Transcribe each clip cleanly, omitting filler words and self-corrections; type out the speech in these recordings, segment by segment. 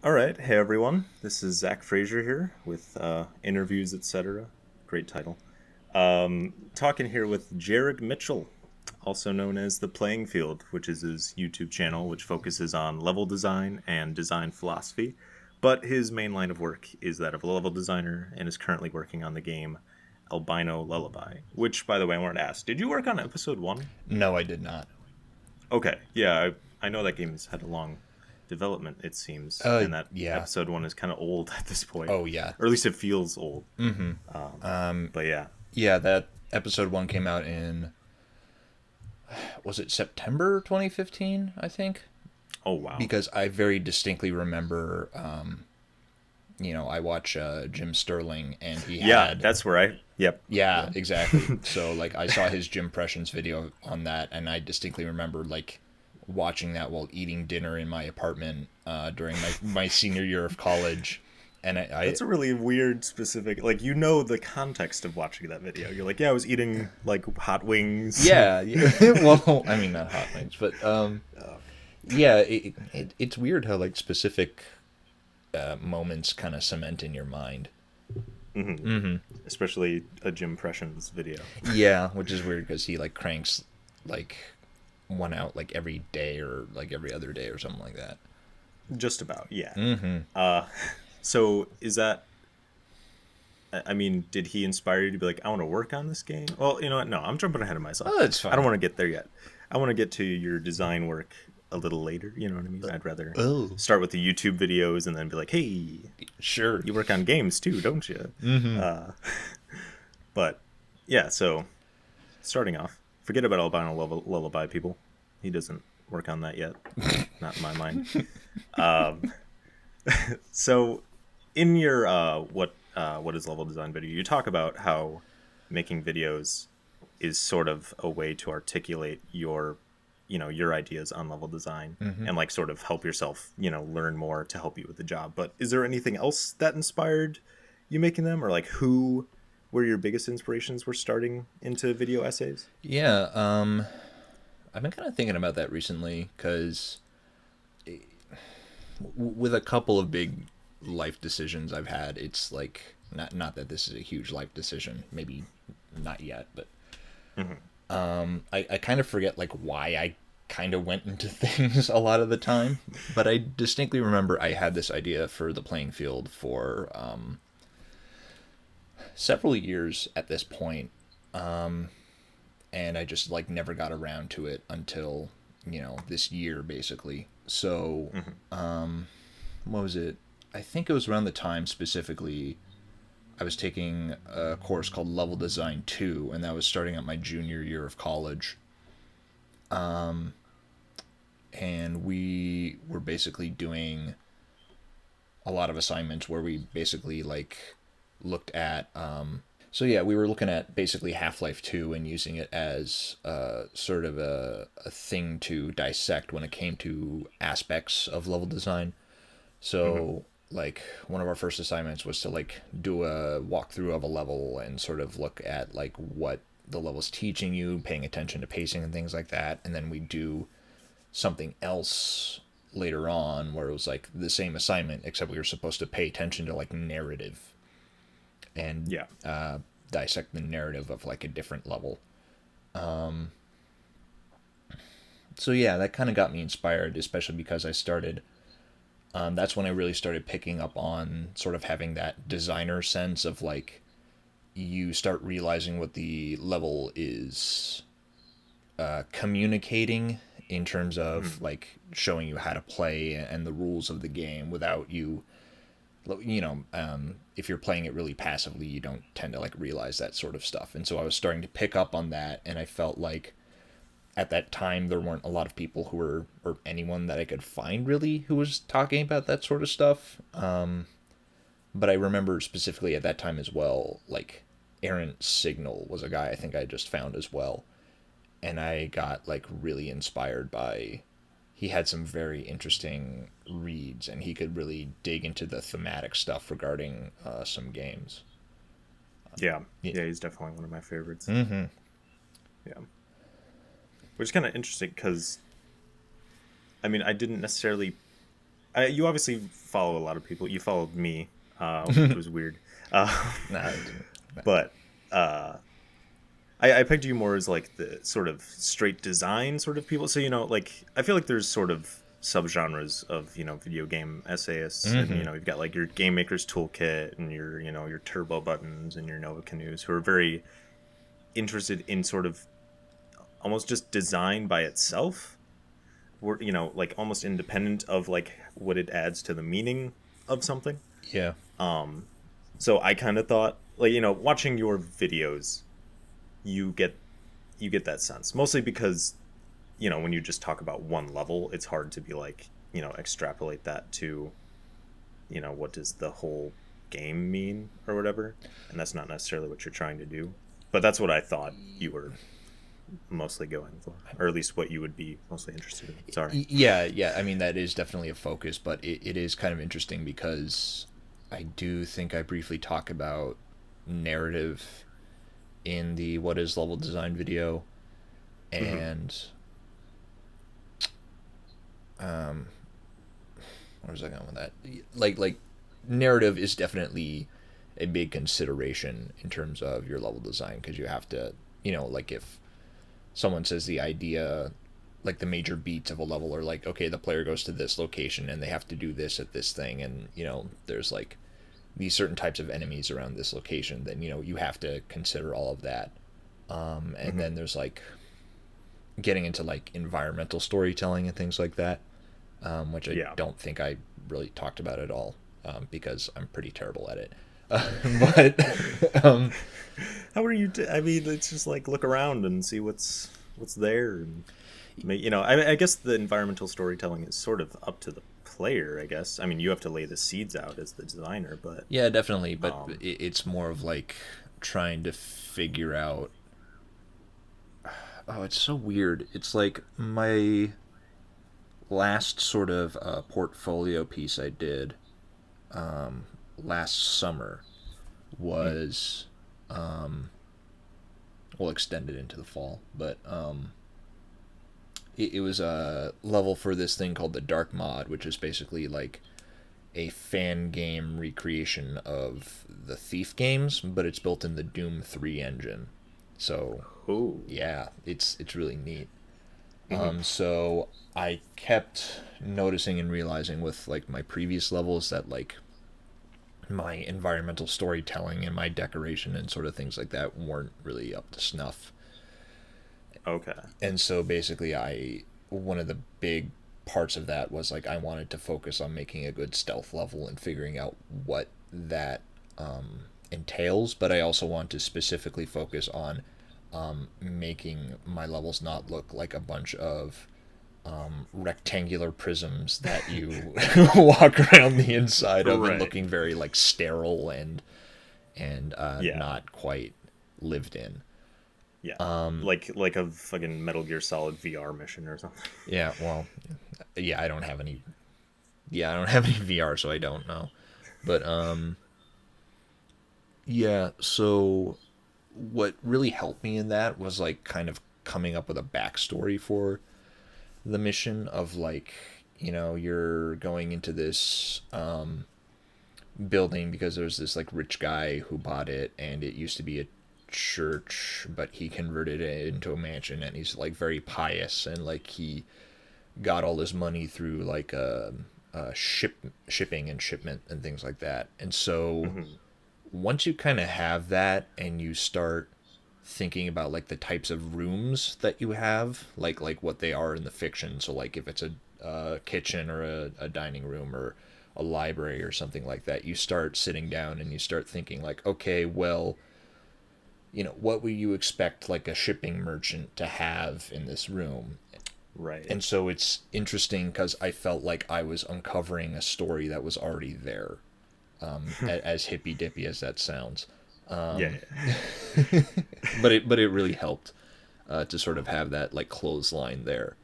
All right, hey everyone. This is Zach Frazier here with interviews, etc. Great title. Talking here with Jared Mitchell, also known as The Playing Field, which is his YouTube channel, which focuses on level design and design philosophy. But his main line of work is that of a level designer, and is currently working on the game Albino Lullaby. Which, by the way, I wanted to ask: did you work on episode one? No, I did not. Okay, yeah, I know that game's had a long development, it seems, and that Yeah. episode one is kind of old at this point, Oh, yeah. or at least it feels old. But yeah, Yeah, that episode 1 came out in, was it September 2015, I think? oh wow, Because I very distinctly remember, I watch Jim Sterling, and he yeah, had. that's where yep, Yeah, exactly. So, like, I saw his Jim Impressions video on that, and I distinctly remember, like, watching that while eating dinner in my apartment during my senior year of college. And that's a really weird specific. Like the context of watching that video. You're like, yeah, I was eating like hot wings. Yeah, yeah. Well, I mean, not hot wings, but yeah, it's weird how like specific moments kind of cement in your mind. Especially a Jim Impressions video. Yeah, which is weird because he like cranks like one out like every day or like every other day or something like that. Just about, yeah. So is that? I mean, did he inspire you to be like, I want to work on this game? Well, you know what? No, I'm jumping ahead of myself. Oh, that's I don't fine. want to get there yet. I want to get to your design work a little later. You know what I mean? I'd rather Oh, start with the YouTube videos and then be like, hey, sure. you work on games too, don't you? But yeah, so starting off, forget about Albino Lullaby, people. He doesn't work on that yet. Not in my mind. So in your what is level design video, you talk about how making videos is sort of a way to articulate your ideas on level design and like sort of help yourself learn more to help you with the job. But is there anything else that inspired you making them, or like who were your biggest inspirations were starting into video essays? Yeah, I've been kind of thinking about that recently because with a couple of big life decisions I've had, it's like not that this is a huge life decision, maybe not yet, but I kind of forget like why I kind of went into things a lot of the time. But I distinctly remember I had this idea for the playing field for several years at this point, and I just like never got around to it until this year basically. So what was it? I think it was around the time specifically I was taking a course called Level Design 2, and that was starting at my junior year of college. And we were basically doing a lot of assignments where we basically like looked at. So yeah, we were looking at basically Half-Life 2 and using it as sort of a thing to dissect when it came to aspects of level design. So like one of our first assignments was to like do a walkthrough of a level and sort of look at like what the level's teaching you, paying attention to pacing and things like that. And then we do something else later on where it was like the same assignment except we were supposed to pay attention to like narrative and Yeah. dissect the narrative of like a different level. So yeah, that kind of got me inspired, especially because I started that's when I really started picking up on sort of having that designer sense of like you start realizing what the level is communicating in terms of like showing you how to play and the rules of the game without you if you're playing it really passively you don't tend to like realize that sort of stuff. And so I was starting to pick up on that, and I felt like at that time there weren't a lot of people who were, or anyone that I could find really, who was talking about that sort of stuff. But I remember specifically at that time as well, like Errant Signal was a guy I think I just found as well, and I got like really inspired by. He had some very interesting reads, and he could really dig into the thematic stuff regarding some games. Yeah. Yeah. Yeah, he's definitely one of my favorites. Mm-hmm. Yeah. Which is kind of interesting because I mean, I didn't necessarily You obviously follow a lot of people. You followed me, which was weird. Nah, it didn't. But uh, I pegged you more as like the sort of straight design sort of people. So like I feel like there's sort of subgenres of video game essayists, and you've got like your game maker's toolkit and your turbo buttons and your Nova Canoes, who are very interested in sort of almost just design by itself. We're like almost independent of like what it adds to the meaning of something. Yeah. So I kind of thought, like, watching your videos, you get that sense, mostly because when you just talk about one level, it's hard to be like, extrapolate that to what does the whole game mean or whatever, and that's not necessarily what you're trying to do. But that's what I thought you were mostly going for, or at least what you would be mostly interested in. Sorry. Yeah. I mean, that is definitely a focus, but it is kind of interesting because I do think I briefly talk about narrative in the what is level design video, and where was I going with that? Like narrative is definitely a big consideration in terms of your level design, because you have to, like if someone says the idea, like the major beats of a level are like, okay, the player goes to this location and they have to do this at this thing, and there's like these certain types of enemies around this location, then you have to consider all of that. And then there's like getting into like environmental storytelling and things like that, which I don't think I really talked about at all, because I'm pretty terrible at it. But How are you? I mean, it's just like look around and see what's there, and I guess the environmental storytelling is sort of up to the player. I guess. I mean, you have to lay the seeds out as the designer, but yeah, definitely. But it's more of like trying to figure out. Oh, it's so weird. It's like my last sort of portfolio piece I did last summer was we'll extend it into the fall, but it was a level for this thing called the Dark Mod, which is basically like a fan game recreation of the Thief games, but it's built in the Doom 3 engine. So yeah, it's really neat. So I kept noticing and realizing with like my previous levels that like my environmental storytelling and my decoration and sort of things like that weren't really up to snuff. Okay. And so basically one of the big parts of that was like I wanted to focus on making a good stealth level and figuring out what that entails, but I also want to specifically focus on making my levels not look like a bunch of rectangular prisms that you walk around the inside of, Right. and looking very like sterile and Yeah. not quite lived in. Yeah. Like a fucking Metal Gear Solid VR mission or something. Yeah, well, yeah, I don't have any VR, so I don't know. But yeah, so what really helped me in that was like kind of coming up with a backstory for the mission of like, you're going into this building because there's this like rich guy who bought it, and it used to be a church, but he converted it into a mansion, and he's like very pious, and like he got all his money through like shipping and shipment and things like that. And so once you kind of have that and you start thinking about like the types of rooms that you have, like what they are in the fiction, so like if it's a kitchen or a dining room or a library or something like that, you start sitting down and you start thinking like, okay, well, what would you expect like a shipping merchant to have in this room? Right. And so it's interesting because I felt like I was uncovering a story that was already there, as hippy dippy as that sounds. Yeah. But it really helped to sort of have that like clothesline there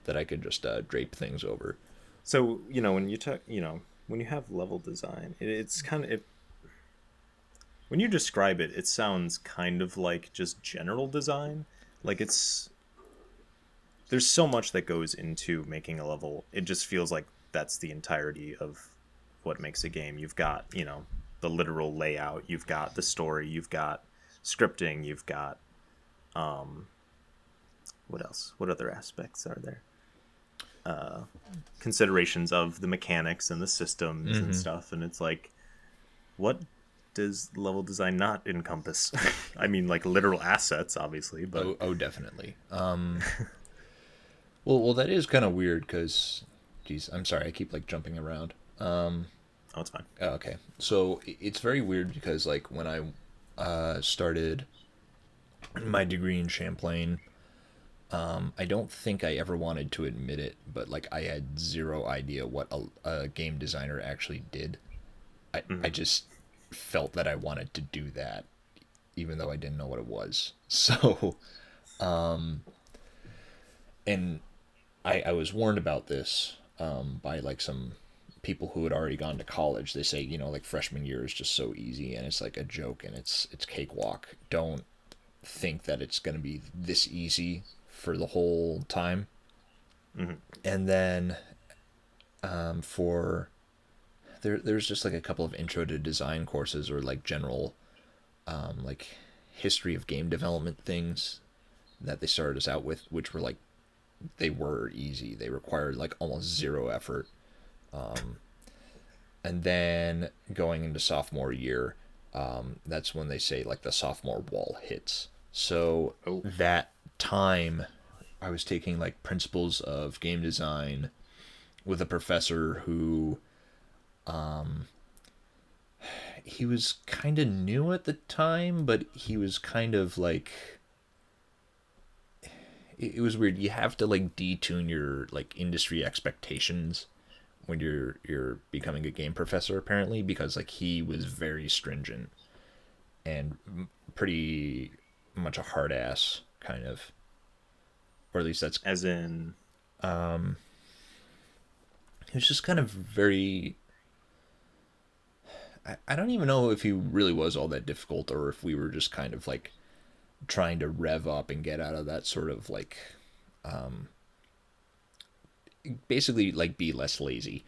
that I could just drape things over. So when you talk, when you have level design, it's kind of when you describe it, it sounds kind of like just general design. Like there's so much that goes into making a level. It just feels like that's the entirety of what makes a game. You've got, the literal layout, you've got the story, you've got scripting, you've got what else? What other aspects are there? Considerations of the mechanics and the systems and stuff, and it's like, what does level design not encompass? I mean, like literal assets, obviously, but Oh, definitely. Well, that is kind of weird because, geez, I'm sorry, I keep like jumping around. oh, it's fine. Okay, so it's very weird because like when I started my degree in Champlain, I don't think I ever wanted to admit it, but like I had zero idea what a game designer actually did. I just felt that I wanted to do that, even though I didn't know what it was. So, and I was warned about this by like some people who had already gone to college. They say, like freshman year is just so easy and it's like a joke and it's cakewalk. Don't think that it's going to be this easy for the whole time. And then for there's just like a couple of intro to design courses or like general like history of game development things that they started us out with, which were like, they were easy. They required like almost zero effort. And then going into sophomore year, that's when they say like the sophomore wall hits. So that time I was taking like principles of game design with a professor who he was kind of new at the time, but he was kind of like, it was weird. You have to like detune your like industry expectations when you're becoming a game professor, apparently, because like he was very stringent and pretty much a hard ass kind of, or at least that's As in, he was just kind of very, I don't even know if he really was all that difficult or if we were just kind of like trying to rev up and get out of that sort of like basically like be less lazy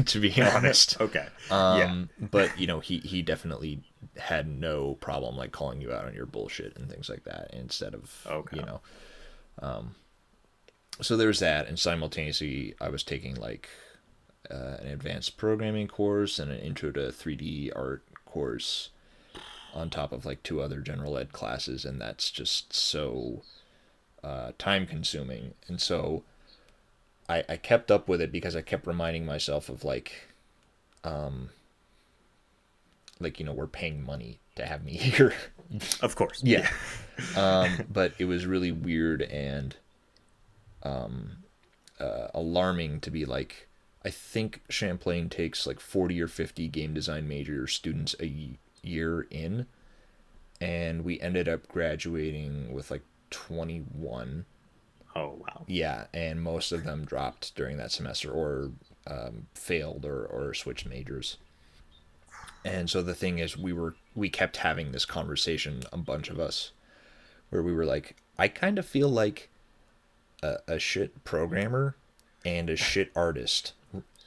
to be honest. okay, But he definitely had no problem like calling you out on your bullshit and things like that instead of so there's that, and simultaneously I was taking like an advanced programming course and an intro to 3D art course on top of like two other general ed classes, and that's just so time consuming. And so I kept up with it because I kept reminding myself of like we're paying money to have me here. of course, Yeah. But it was really weird and alarming to be like, I think Champlain takes like 40 or 50 game design major students a year in, and we ended up graduating with like 21. Oh wow. Yeah, and most of them dropped during that semester or failed or switched majors. And so the thing is, we kept having this conversation, a bunch of us, where we were like, I kind of feel like a shit programmer and a shit artist,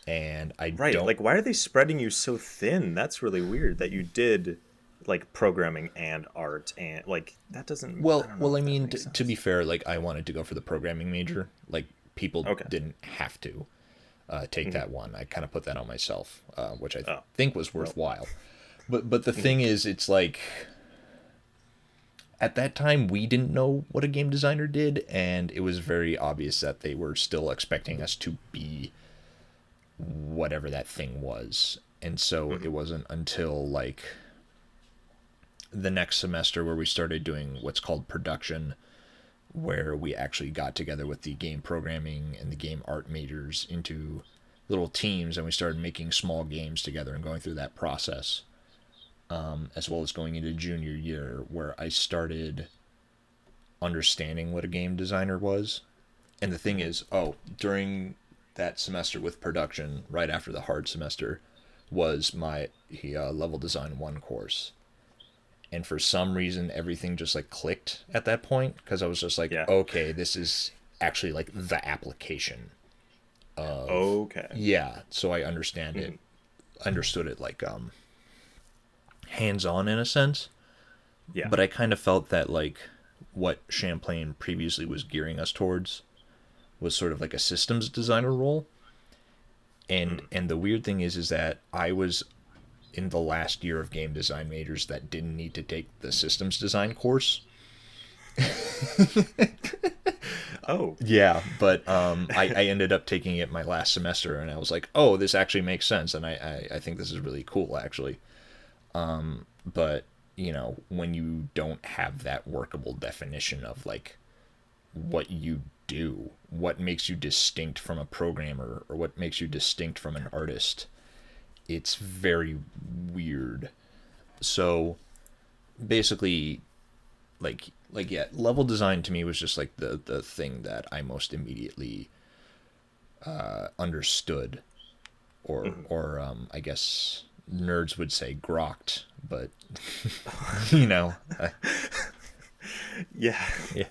and I don't like, why are they spreading you so thin? That's really weird that you did like programming and art, and like that doesn't I mean, to be fair, like I wanted to go for the programming major. Like people didn't have to take that one. I kind of put that on myself, which I think was worthwhile. But the thing is, it's like at that time we didn't know what a game designer did, and it was very obvious that they were still expecting us to be whatever that thing was. And so it wasn't until like the next semester where we started doing what's called production, where we actually got together with the game programming and the game art majors into little teams, and we started making small games together and going through that process, as well as going into junior year where I started understanding what a game designer was. And the thing is, during that semester with production, right after the hard semester, was my level design 1 course. And for some reason, everything just like clicked at that point, because I was just like, okay, this is actually like the application Okay. Yeah, so I understood it like hands on in a sense. Yeah. But I kind of felt that like what Champlain previously was gearing us towards was sort of like a systems designer role. And the weird thing is that I was in the last year of game design majors that didn't need to take the systems design course. Oh. Yeah, but I ended up taking it my last semester, and I was like, oh, this actually makes sense, and I think this is really cool, actually. But, you know, when you don't have that workable definition of, like, what you do, what makes you distinct from a programmer, or what makes you distinct from an artist, it's very weird. So, basically, yeah, level design to me was just like the thing that I most immediately understood, or I guess nerds would say grokked, but you know, Yeah. yeah,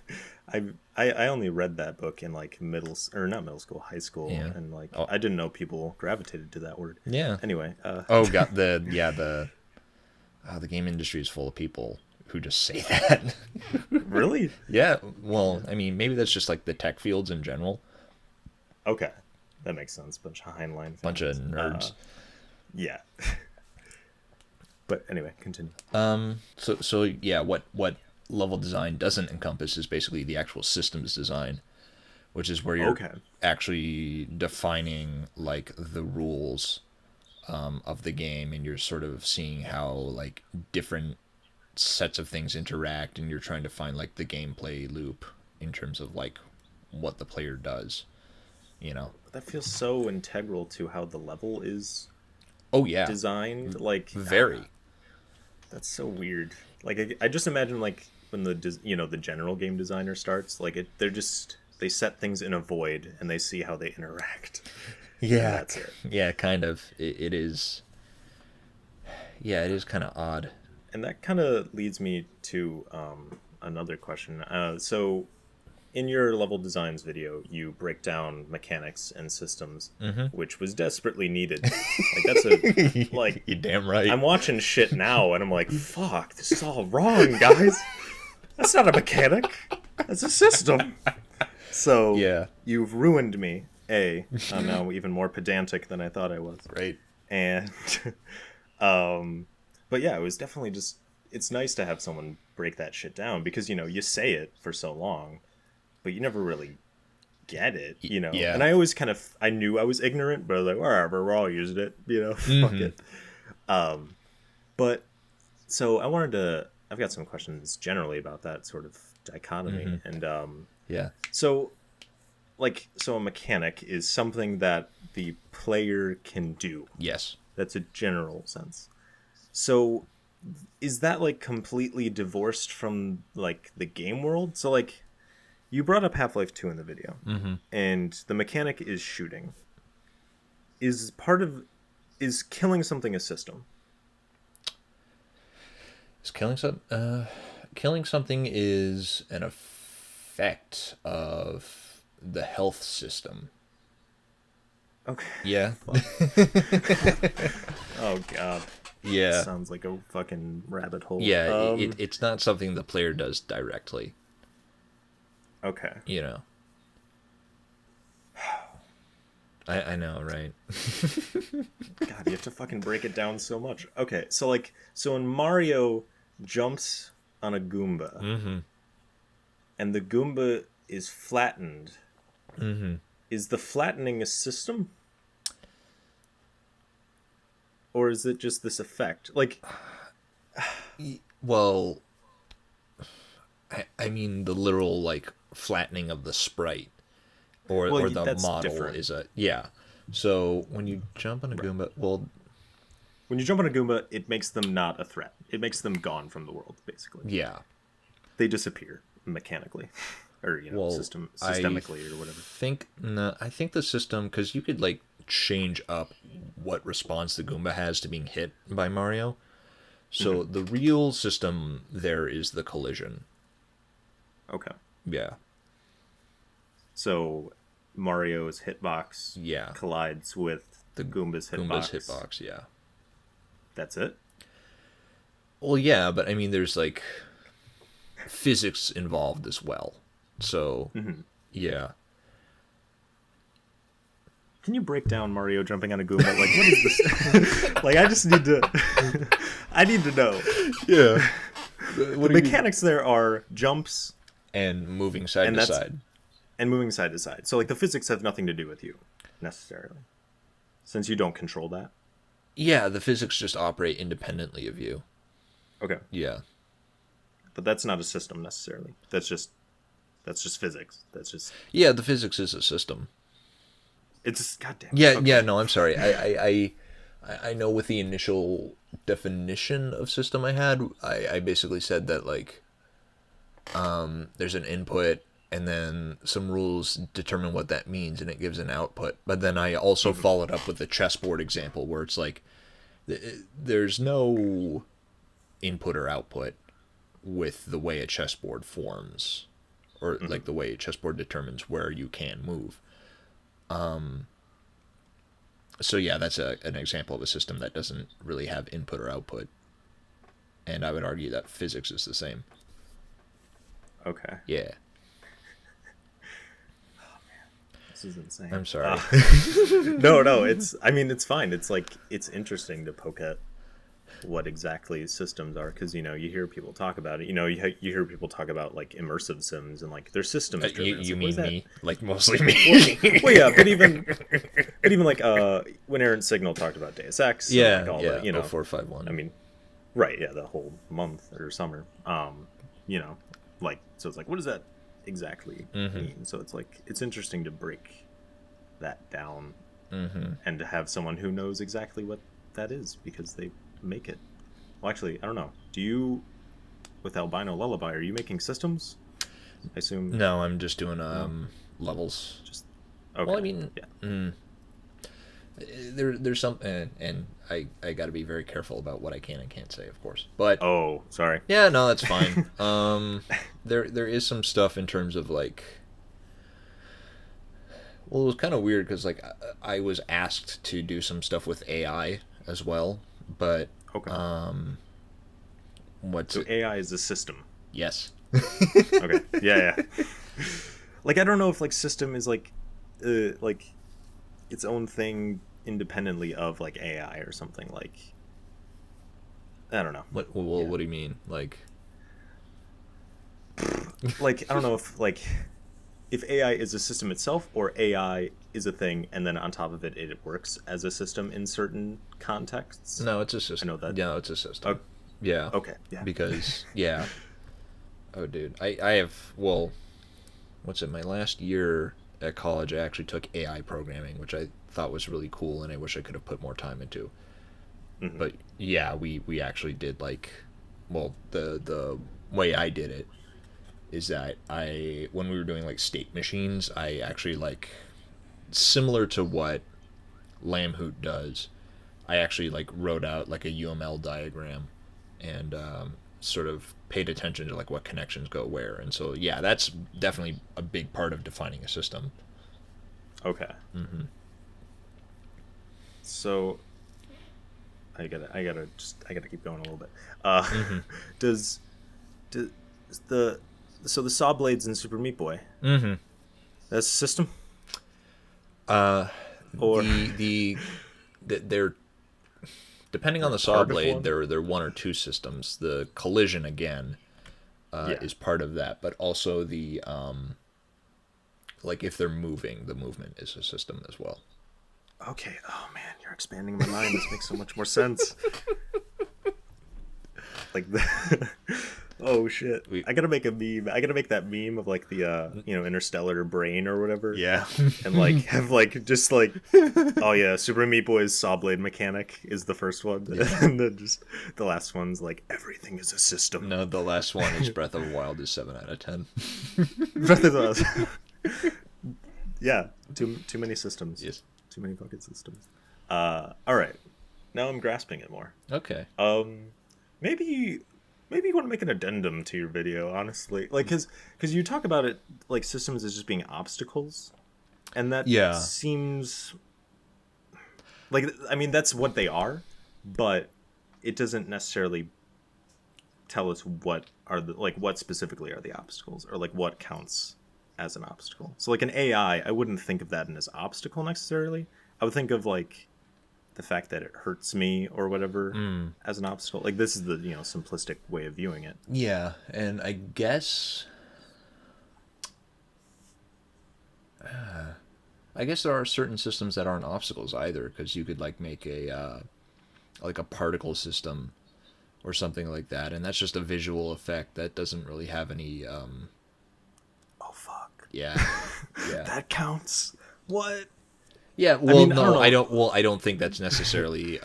I only read that book in like not middle school, high school, yeah, and like oh, I didn't know people gravitated to that word. yeah. Anyway, Oh, got the game industry is full of people who just say that. really? Yeah, well, I mean, maybe that's just like the tech fields in general. Okay, that makes sense. Bunch of Heinlein fans. Bunch of nerds. Yeah. But anyway, continue. So yeah, what level design doesn't encompass is basically the actual systems design, which is where you're Okay. actually defining like the rules of the game, and you're sort of seeing how like different sets of things interact, and you're trying to find like the gameplay loop in terms of like what the player does, you know. That feels so integral to how the level is Oh yeah, designed. Like, very. that's so weird. Like, I just imagine like when the general game designer starts, like they set things in a void and they see how they interact. And Yeah, that's it. yeah, kind of. It is. Yeah, it is kind of odd. And that kind of leads me to another question. So, in your level designs video, you break down mechanics and systems, which was desperately needed. Like that's a like You're damn right. I'm watching shit now, and I'm like, fuck, this is all wrong, guys. That's not a mechanic. That's a system. So Yeah. you've ruined me. I'm now even more pedantic than I thought I was. Right. And but yeah, it was definitely just it's nice to have someone break that shit down because you say it for so long, but you never really get it. Yeah. And I always I knew I was ignorant, but I was like, whatever, we're all using it, fuck it. But so I've got some questions generally about that sort of dichotomy. And Yeah. so a mechanic is something that the player can do. Yes. That's a general sense. So is that like completely divorced from like the game world? So like you brought up Half-Life 2 in the video, and the mechanic is shooting. Is killing something a system? Is killing something is an effect of the health system. Okay. Yeah. Oh god. Yeah. Sounds like a fucking rabbit hole. Yeah. It's not something the player does directly. Okay. You know. I know, right? God, you have to fucking break it down so much. Okay, so when Mario jumps on a Goomba, and the Goomba is flattened, is the flattening a system? Or is it just this effect? Like, Well, I mean the literal like flattening of the sprite or the that's model different. is a yeah. So when you jump on a Goomba, well, when you jump on a Goomba, it makes them not a threat. It makes them gone from the world, basically. yeah. They disappear mechanically, or Well, systemically, or whatever. I think the system, because you could like change up what response the Goomba has to being hit by Mario. So the real system there is the collision. Okay. Yeah. So Mario's hitbox Yeah. collides with the Goomba's hitbox. Goomba's hitbox, yeah. That's it? Well, yeah, but I mean, there's like physics involved as well. So, yeah. Can you break down Mario jumping on a Goomba? Like, what is this? Like, I just need to... I need to know. Yeah. The mechanics there are jumps And moving side And to that's- side. and moving side to side. So, like, the physics have nothing to do with you, necessarily. Since you don't control that. Yeah, the physics just operate independently of you. Okay. Yeah. But that's not a system, necessarily. That's just physics. That's just... Yeah, the physics is a system. It's... Goddamn. Yeah, Okay. yeah, no, I'm sorry. I know with the initial definition of system I had, I basically said that, like, there's an input and then some rules determine what that means and it gives an output. But then I also followed up with the chessboard example where it's like, there's no input or output with the way a chessboard forms, or like the way a chessboard determines where you can move. So yeah, that's an example of a system that doesn't really have input or output. And I would argue that physics is the same. Okay. Yeah. This is insane. I'm sorry. No, it's... I mean, it's fine. It's, like, it's interesting to poke at what exactly systems are, because, you know, you hear people talk about it. You know, you hear people talk about, like, immersive sims and, like, their systems driven. You It's like, mean what is me? Like, mostly me. well, yeah, but even like when Aaron Signal talked about Deus Ex, and, Yeah, like, all yeah. the, you know, 0451. I mean, right, yeah, the whole month or summer, you know, like, so it's like, what does that exactly mean? So it's like, it's interesting to break that down and to have someone who knows exactly what that is because they make it. Well, actually, I don't know. Do you, with Albino Lullaby, are you making systems? I assume. No, I'm just doing levels. Just okay. Well, I mean, yeah. there's some, and I got to be very careful about what I can and can't say, of course. But Oh, sorry. yeah, no, that's fine. There is some stuff in terms of like, well, it was kind of weird because like I was asked to do some stuff with AI as well, but Okay. what's So it? AI is a system. Yes. Okay. Yeah, yeah. Like, I don't know if like system is like its own thing independently of like AI or something. Like, I don't know. What do you mean? Like, Like, I don't know if AI is a system itself or AI is a thing and then on top of it it works as a system in certain contexts. no, it's a system. I know that. Yeah, it's a system. Oh, Yeah. okay. Yeah. Because yeah. Oh, dude, I have, well, what's it? My last year at college, I actually took AI programming, which I thought was really cool, and I wish I could have put more time into. Mhm. But yeah, we actually did like, well, the way I did it is that when we were doing like state machines, I actually like, similar to what Lamhoot does, I actually like wrote out like a UML diagram and sort of paid attention to like what connections go where. And so yeah, that's definitely a big part of defining a system. Okay. So I gotta keep going a little bit. Does the saw blades in Super Meat Boy, that's a system? Or They're depending on the saw Hard to blade, form? they're one or two systems. The collision again Yeah. is part of that, but also the like if they're moving, the movement is a system as well. Okay. Oh man, you're expanding my mind. This makes so much more sense. Like the oh shit. I gotta make a meme. I gotta make that meme of like the interstellar brain or whatever. Yeah. And like have like just like oh yeah, Super Meat Boy's saw blade mechanic is the first one. And then just the last one's like everything is a system. No, the last one is Breath of the Wild is 7 out of 10. Breath of the Yeah. Too many systems. Yes. Too many fucking systems. Alright. Now I'm grasping it more. Okay. Maybe you want to make an addendum to your video, honestly. Like, because you talk about it like systems as just being obstacles, And that Yeah. seems like, I mean, that's what they are, but it doesn't necessarily tell us what are the, like, what specifically are the obstacles, or like what counts as an obstacle. So like an AI, I wouldn't think of that as obstacle necessarily. I would think of like the fact that it hurts me or whatever as an obstacle. Like, this is the, you know, simplistic way of viewing it. Yeah, and I guess there are certain systems that aren't obstacles either, because you could like make a like a particle system or something like that, and that's just a visual effect that doesn't really have any Oh fuck. yeah. Yeah. That counts. What? Yeah, well, mean, I no, don't know. I don't. Well, I don't think that's necessarily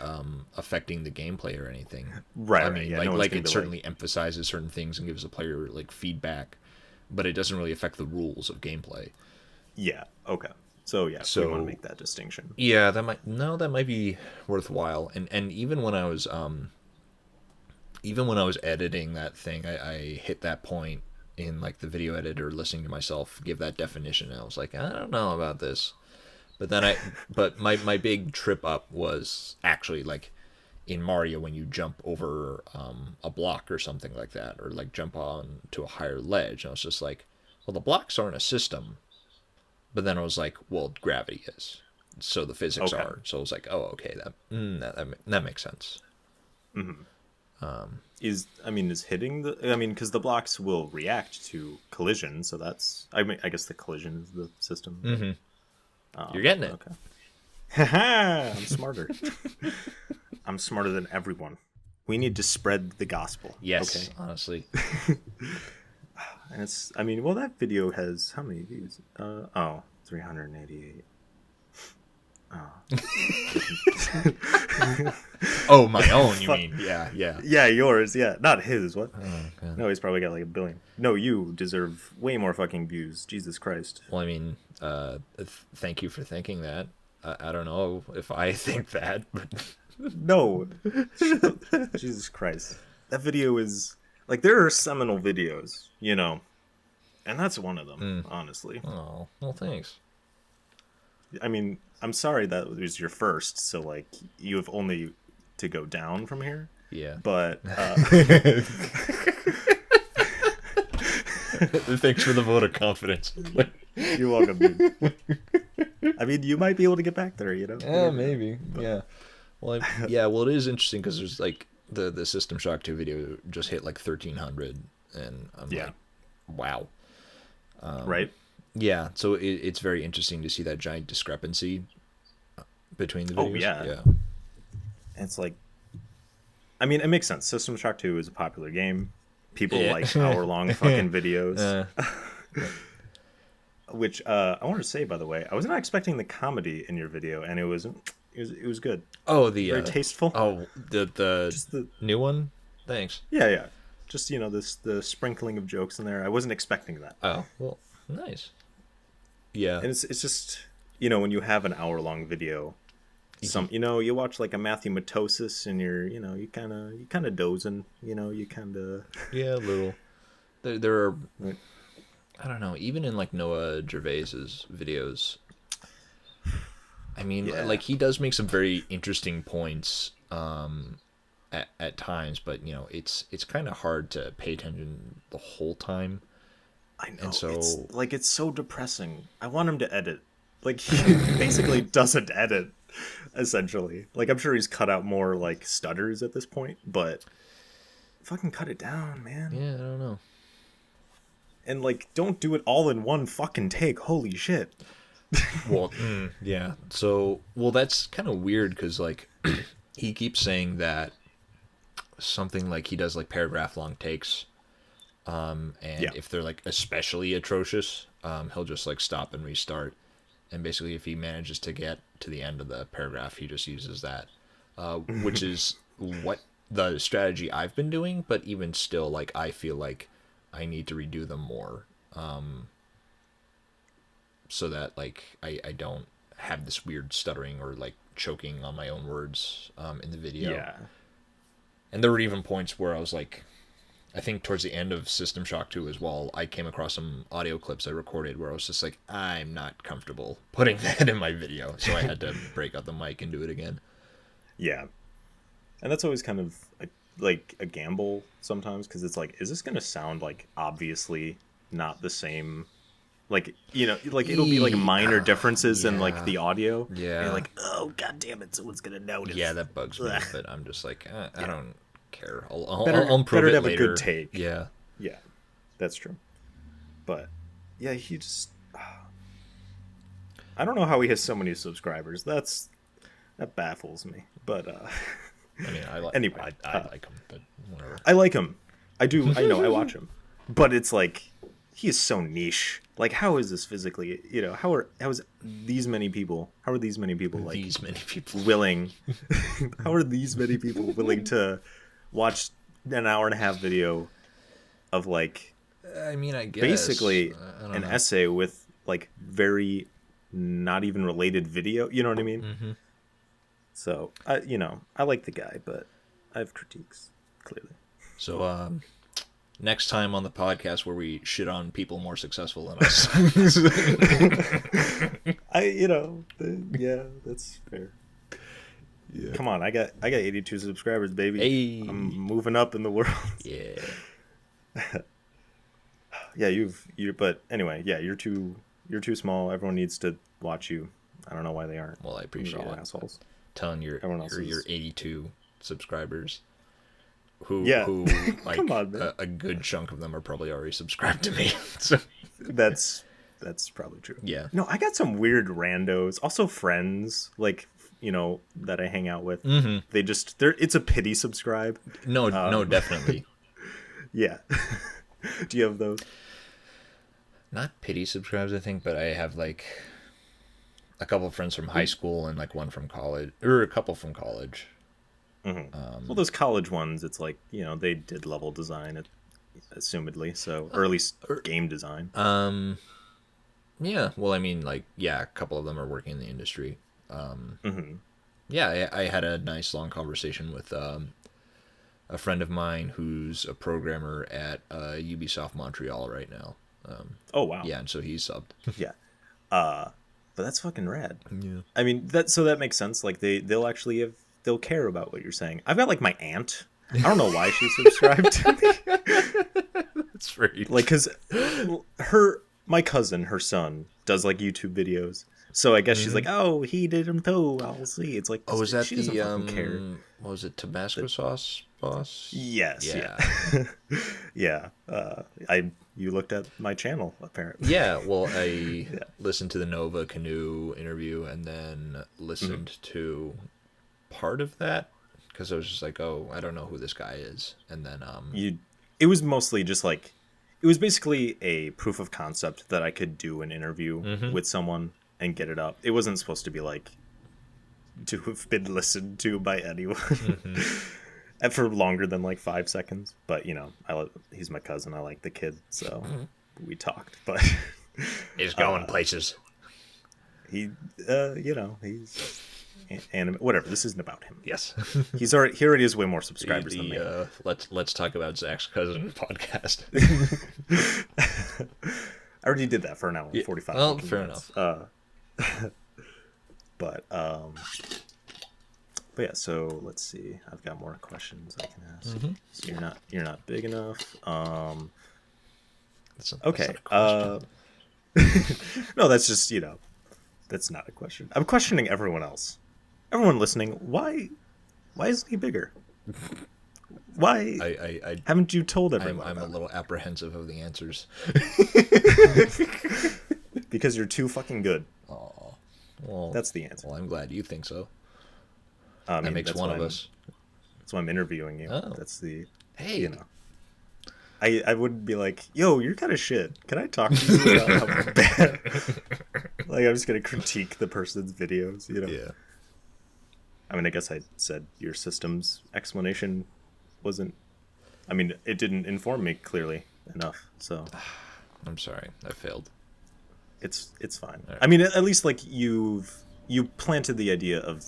affecting the gameplay or anything. Right. I right, mean, yeah, like, no one's like gonna it be certainly emphasizes certain things and gives the player like feedback, but it doesn't really affect the rules of gameplay. Yeah. Okay. So yeah, we want to So make that distinction. yeah, that might be worthwhile. And even when I was editing that thing, I hit that point in like the video editor, listening to myself give that definition, and I was like, I don't know about this. But then but my big trip up was actually like in Mario when you jump over a block or something like that, or like jump on to a higher ledge. And I was just like, well, the blocks aren't a system. But then I was like, well, gravity is, so the physics Okay. are. So I was like, oh, okay, that makes sense. Is hitting the, I mean, because the blocks will react to collision, so that's, I mean, I guess the collision is the system. You're getting it. Okay. Haha, I'm smarter. I'm smarter than everyone. We need to spread the gospel. Yes, Okay. honestly. And it's, I mean, well, that video has how many views? 388. Oh, my own, you mean? Yeah, yeah. Yeah, yours. Yeah, not his. What? God. No, he's probably got like 1 billion. No, you deserve way more fucking views. Jesus Christ. Well, I mean, thank you for thinking that. I don't know if I think that, but No. Jesus Christ. That video is like, there are seminal videos, you know, and that's one of them, honestly. oh, well, thanks. I mean, I'm sorry that was your first, so like you have only to go down from here. Yeah. But Thanks for the vote of confidence. you're welcome, dude. I mean, you might be able to get back there, you know. Yeah, maybe. Yeah. Well, yeah. Well, it is interesting because there's like the System Shock 2 video just hit like 1,300, and I'm Yeah. like, wow. Right. Yeah. So it's very interesting to see that giant discrepancy between the Oh, videos. yeah. Yeah. It's like, I mean, it makes sense. System Shock 2 is a popular game. People Yeah. like hour-long fucking videos. Uh, Which I wanted to say, by the way, I was not expecting the comedy in your video, and it was good. oh, the Very tasteful. oh the Just the new one. Thanks. yeah. Just, you know, the sprinkling of jokes in there. I wasn't expecting that. Oh, well, nice. Yeah. And it's just, you know, when you have an hour-long video, you know, you watch like a Matthew Matosis, and you kind of dozing, you know, you kind of Yeah, a little. There are, I don't know, even in like Noah Gervais's videos. I mean, Yeah. like he does make some very interesting points at times, but you know, it's kind of hard to pay attention the whole time. I know. And so- it's so depressing. I want him to edit. Like, he basically doesn't edit, essentially. Like, I'm sure he's cut out more like stutters at this point, but fucking cut it down, man. Yeah, I don't know. And like, don't do it all in one fucking take. Holy shit. Well, yeah. So, well, that's kind of weird because like he keeps saying that something like he does like paragraph long takes, and Yeah. if they're like especially atrocious, he'll just like stop and restart. And basically, if he manages to get to the end of the paragraph, he just uses that, which is what the strategy I've been doing. But even still, like I feel like I need to redo them more. So that like I don't have this weird stuttering or like choking on my own words in the video. Yeah. And there were even points where I was like I think towards the end of System Shock 2 as well, I came across some audio clips I recorded where I was just like, I'm not comfortable putting that in my video. So I had to break out the mic and do it again. Yeah. And that's always kind of like a gamble sometimes, because it's like, is this going to sound like obviously not the same? Like, you know, like it'll be like minor differences in like the audio. Yeah. And you're like, oh, God damn it, someone's going to notice. Yeah, that bugs me, but I'm just like, I don't care. I'll Better improve to it have later. a good take. Yeah. Yeah, that's true. But yeah, he just I don't know how he has so many subscribers. That baffles me. But I mean, I like anyway, I like him, but whatever. I like him. I do. I know. I watch him. But it's like he is so niche. Like, how is this physically? You know, how is these many people? How are these many people like These many people willing? How are these many people willing to watch an hour and a half video of like I mean, I guess basically I don't an know. essay with like very not even related video? You know what I mean? Mm-hmm. So I like the guy, but I have critiques clearly. So, next time on the podcast where we shit on people more successful than us. Yeah, that's fair. Yeah. Come on, I got 82 subscribers, baby. Hey. I'm moving up in the world. Yeah. Yeah, but anyway, yeah, you're too small. Everyone needs to watch you. I don't know why they aren't. Well, I appreciate They're all it. assholes. Telling Everyone else your is- 82 subscribers, who Yeah. like Come on, man. a good chunk of them are probably already subscribed to me. So That's probably true. yeah. No, I got some weird randos, also friends, like, that I hang out with. Mm-hmm. It's a pity subscribe. No, definitely. Yeah. Do you have those? Not pity subscribes, I think, but I have like a couple of friends from high school and like one from college, or a couple from college. Well, those college ones, it's like, they did level design, assumedly, so, or at least game design. Yeah, well, I mean, like, yeah, a couple of them are working in the industry. Mm-hmm. Yeah, I had a nice long conversation with a friend of mine who's a programmer at Ubisoft Montreal right now. Oh, wow. Yeah, and so he's subbed. Yeah. But that's fucking rad. Yeah. I mean, that makes sense. Like, they'll care about what you're saying. I've got, like, my aunt. I don't know why she subscribed to me. That's very Like, because my cousin, her son, does, like, YouTube videos. So I guess she's like, oh, he did them too. I'll see. It's like, Oh, is that she doesn't the fucking care. what was it, Tabasco sauce boss? Yes. Yeah. Yeah. You looked at my channel, apparently. Yeah, well, I listened to the Nova Canoe interview and then listened to part of that because I was just like, oh, I don't know who this guy is. And then It was mostly just like, it was basically a proof of concept that I could do an interview with someone and get it up. It wasn't supposed to be like to have been listened to by anyone and for longer than like 5 seconds. But he's my cousin. I like the kid, so we talked. But he's going places. he, he's anime. Whatever. This isn't about him. Yes. He already has way more subscribers than me. Let's talk about Zach's cousin podcast. I already did that for an hour and 45 well, fucking fair minutes. enough. But yeah, so let's see. I've got more questions I can ask. So you're not big enough. That's Okay. not a question. No, that's just, that's not a question. I'm questioning everyone else. Everyone listening, why isn't he bigger? Why I haven't you told everyone? I'm a about little apprehensive of the answers. it? Because you're too fucking good. Oh, well, That's the answer. well, I'm glad you think so. I mean, That makes that's one why of I'm- us. That's why I'm interviewing you. Oh. That's the, Hey, I would be like, yo, you're kind of shit. Can I talk to you about how bad? Like, I'm just gonna critique the person's videos, yeah. I mean, I guess I said your system's explanation wasn't. I mean, it didn't inform me clearly enough, so I'm sorry, I failed. it's fine. Right. I mean, at least like you planted the idea of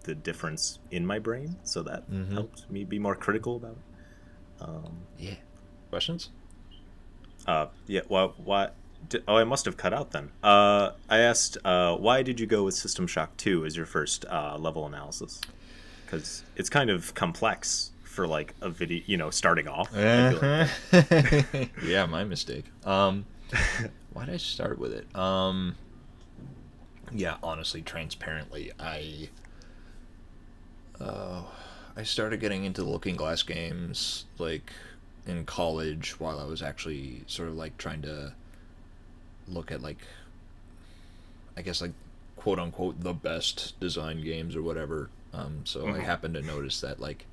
the difference in my brain, so that helped me be more critical about it. Yeah. Questions? Yeah. Why? I must have cut out then. I asked, why did you go with System Shock 2 as your first level analysis? Because it's kind of complex for like a video, starting off. I feel like. Yeah, my mistake. Why did I start with it? Yeah, honestly, transparently, I started getting into the Looking Glass games like in college while I was actually sort of like trying to look at like, I guess, like, quote unquote the best design games or whatever. So I happened to notice that like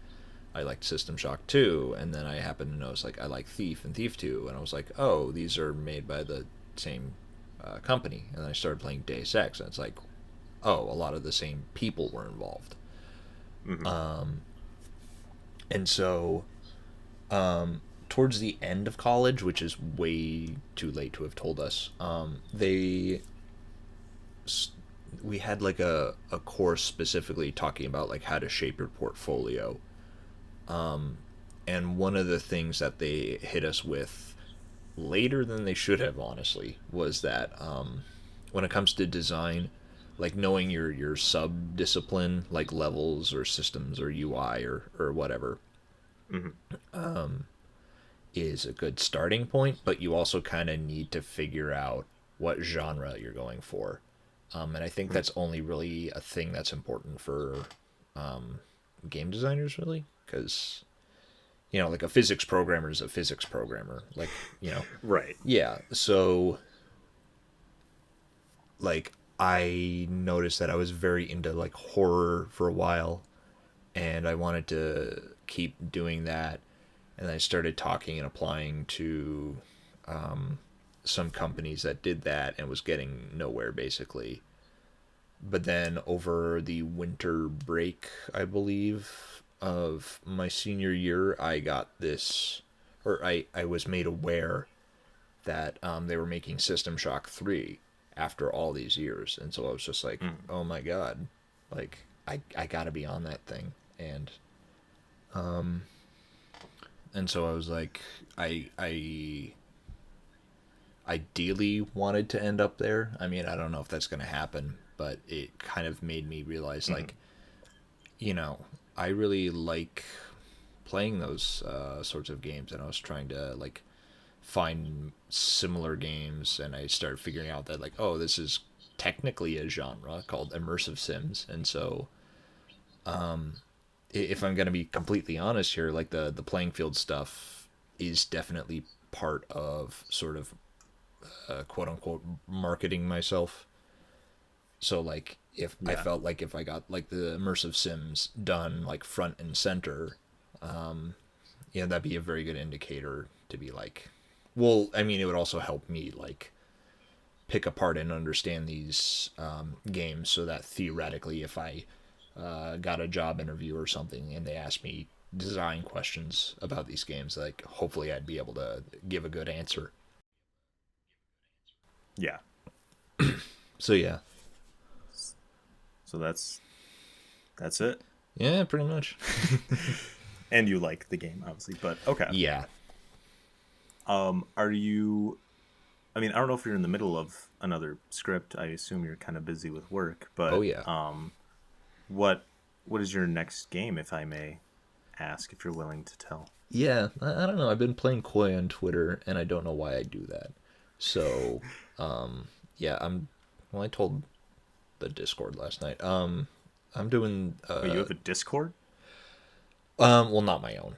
I liked System Shock 2, and then I happened to notice like I like Thief and Thief 2, and I was like, oh, these are made by the same company. And then I started playing Deus Ex, and it's like, oh, a lot of the same people were involved. Mm-hmm. And so, towards the end of college, which is way too late to have told us, we had like a course specifically talking about like how to shape your portfolio. And one of the things that they hit us with later than they should have, honestly, was that when it comes to design, like knowing your sub discipline, like levels or systems or UI or whatever, Mm-hmm. is a good starting point, but you also kind of need to figure out what genre you're going for. And I think that's only really a thing that's important for game designers, really, because like a physics programmer is a physics programmer, like Right. yeah. So like I noticed that I was very into like horror for a while, and I wanted to keep doing that, and I started talking and applying to some companies that did that and was getting nowhere basically. But then over the winter break, I believe, of my senior year, I got this, or I was made aware that they were making System Shock 3 after all these years. And so I was just like, oh my God, like, I gotta be on that thing. And so I was like, I ideally wanted to end up there. I mean, I don't know if that's going to happen, but it kind of made me realize, like, I really like playing those sorts of games, and I was trying to, like, find similar games, and I started figuring out that, like, oh, this is technically a genre called immersive sims, and so if I'm going to be completely honest here, like, the playing field stuff is definitely part of sort of quote unquote marketing myself. So like if I felt like if I got like the immersive sims done like front and center, that'd be a very good indicator to be like, well, I mean, it would also help me like pick apart and understand these games, so that theoretically, if I got a job interview or something and they asked me design questions about these games, like hopefully I'd be able to give a good answer. Yeah. So yeah. So that's it. Yeah, pretty much. And you like the game, obviously, but okay. Yeah. Are you? I mean, I don't know if you're in the middle of another script. I assume you're kind of busy with work, but Oh yeah. what is your next game, if I may ask, if you're willing to tell? Yeah, I don't know. I've been playing Koi on Twitter, and I don't know why I do that. So, yeah, well, I told the Discord last night. I'm doing. Wait, you have a Discord? Well, not my own.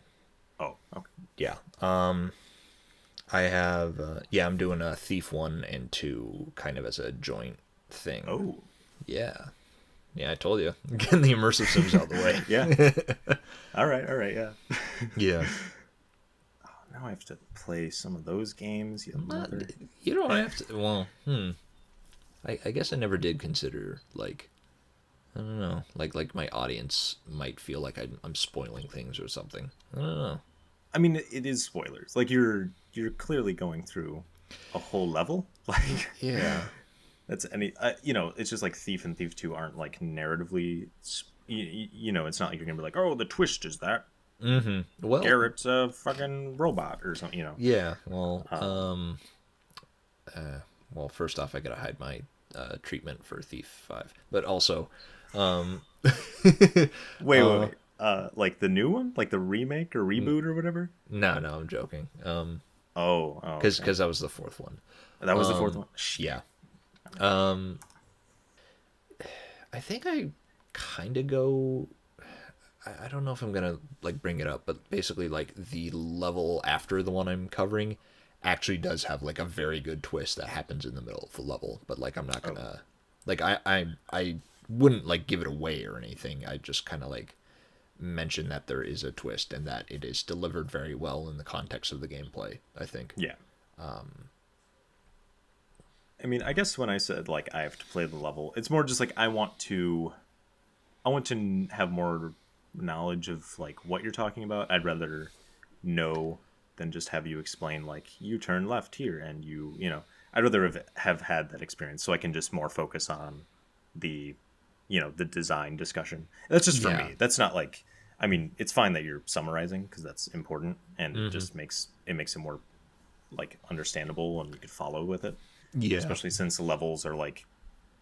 Oh, okay. Yeah. I have. Yeah, I'm doing a Thief 1 and 2 kind of as a joint thing. Oh. Yeah. Yeah, I told you. Getting the immersive sims out of the way. Yeah. All right, yeah. Yeah. Now I have to play some of those games. You don't have to. Well, I guess I never did consider, like, I don't know, like my audience might feel like I'm spoiling things or something. I don't know. I mean, it is spoilers. Like you're clearly going through a whole level. Like Yeah. that's it's just like Thief and Thief 2 aren't like narratively. It's not like you're gonna be like, oh, the twist is that Well, Garrett's a fucking robot or something, you know. yeah. Well, Um, well, first off, I gotta hide my treatment for Thief 5, but also, wait. Like the new one, like the remake or reboot or whatever. no, I'm joking. Okay. Because that was the fourth one. That was the fourth one. Shit. Yeah. I think I kind of go. I don't know if I'm gonna like bring it up, but basically, like the level after the one I'm covering actually does have like a very good twist that happens in the middle of the level. But like, I'm not gonna like I wouldn't like give it away or anything. I just kind of like mention that there is a twist and that it is delivered very well in the context of the gameplay. I think. Yeah. I mean, I guess when I said like I have to play the level, it's more just like I want to have more knowledge of like what you're talking about. I'd rather know than just have you explain like you turn left here and you know. I'd rather have had that experience so I can just more focus on the the design discussion. That's just for Yeah. me. That's not like I mean, it's fine that you're summarizing because that's important and it Mm-hmm. just makes it more like understandable and you could follow with it, Yeah. especially since the levels are like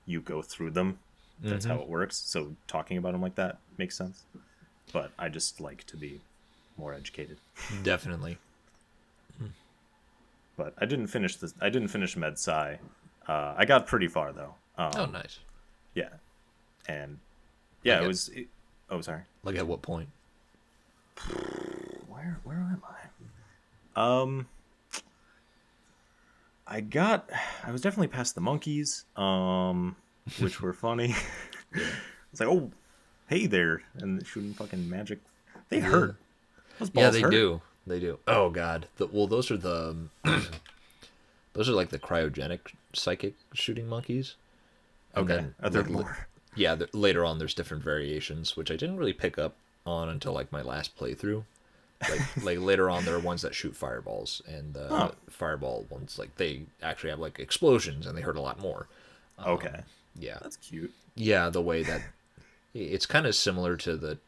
you go through them. That's how it works. So talking about them like that makes sense. But I just like to be more educated. Definitely. But I didn't finish this. I didn't finish Med Sci. I got pretty far though. Oh, nice. Yeah, and yeah, Okay. it was. Oh, sorry. Like at what point? Where am I? I was definitely past the monkeys, which were funny. It's like, oh, hey there, and shooting fucking magic. They hurt. Those balls Yeah, they hurt. do. They do. Oh God. Well, those are the those are like the cryogenic psychic shooting monkeys. And Okay, then, are there like, more? yeah, later on there's different variations, which I didn't really pick up on until like my last playthrough. Like later on, there are ones that shoot fireballs, and the Oh. fireball ones like they actually have like explosions and they hurt a lot more. Okay, Yeah, that's cute. yeah, the way that it's kind of similar to the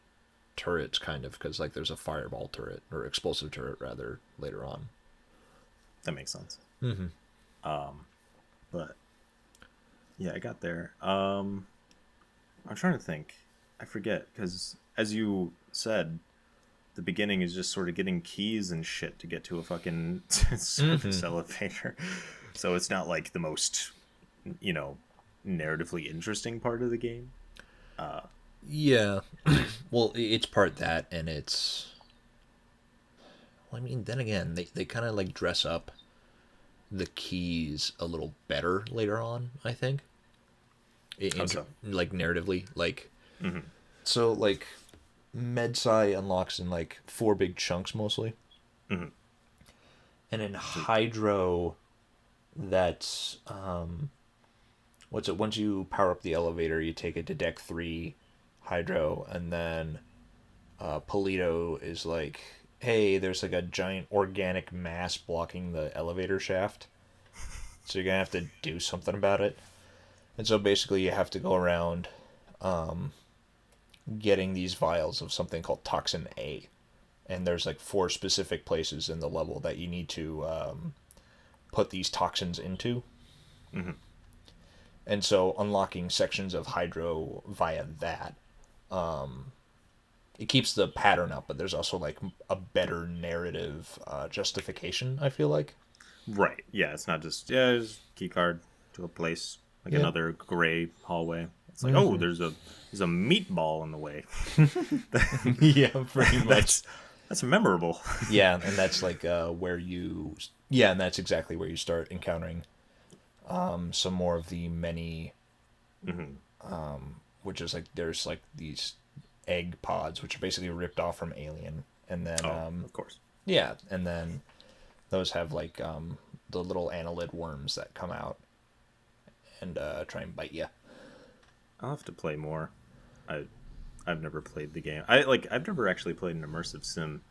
turrets, kind of, because like there's a fireball turret or explosive turret rather later on. That makes sense. But yeah, I got there. I'm trying to think. I forget because as you said, the beginning is just sort of getting keys and shit to get to a fucking surface elevator. So it's not like the most, narratively interesting part of the game. Yeah, well, it's part that, and it's. Well, I mean, then again, they kind of like dress up the keys a little better later on. I think. How so? Like narratively, like. So like, MedSci unlocks in like 4 big chunks mostly. And in Hydro, that's what's it? Once you power up the elevator, you take it to deck 3, Hydro, and then Polito is like, hey, there's like a giant organic mass blocking the elevator shaft, so you're gonna have to do something about it. And so basically, you have to go around getting these vials of something called Toxin A. And there's like 4 specific places in the level that you need to put these toxins into. And so unlocking sections of Hydro via that, it keeps the pattern up, but there's also like a better narrative justification, I feel like. Right. Yeah, it's not just just key card to a place like Yeah. another gray hallway. It's like, oh, there's a meatball in the way. Yeah, pretty That's memorable. Yeah, and that's like where you. Yeah, and that's exactly where you start encountering some more of the many. Which is like there's like these egg pods, which are basically ripped off from Alien, and then Of course. yeah, and then those have like the little annelid worms that come out and try and bite you. I'll have to play more. I've never played the game. I've never actually played an immersive sim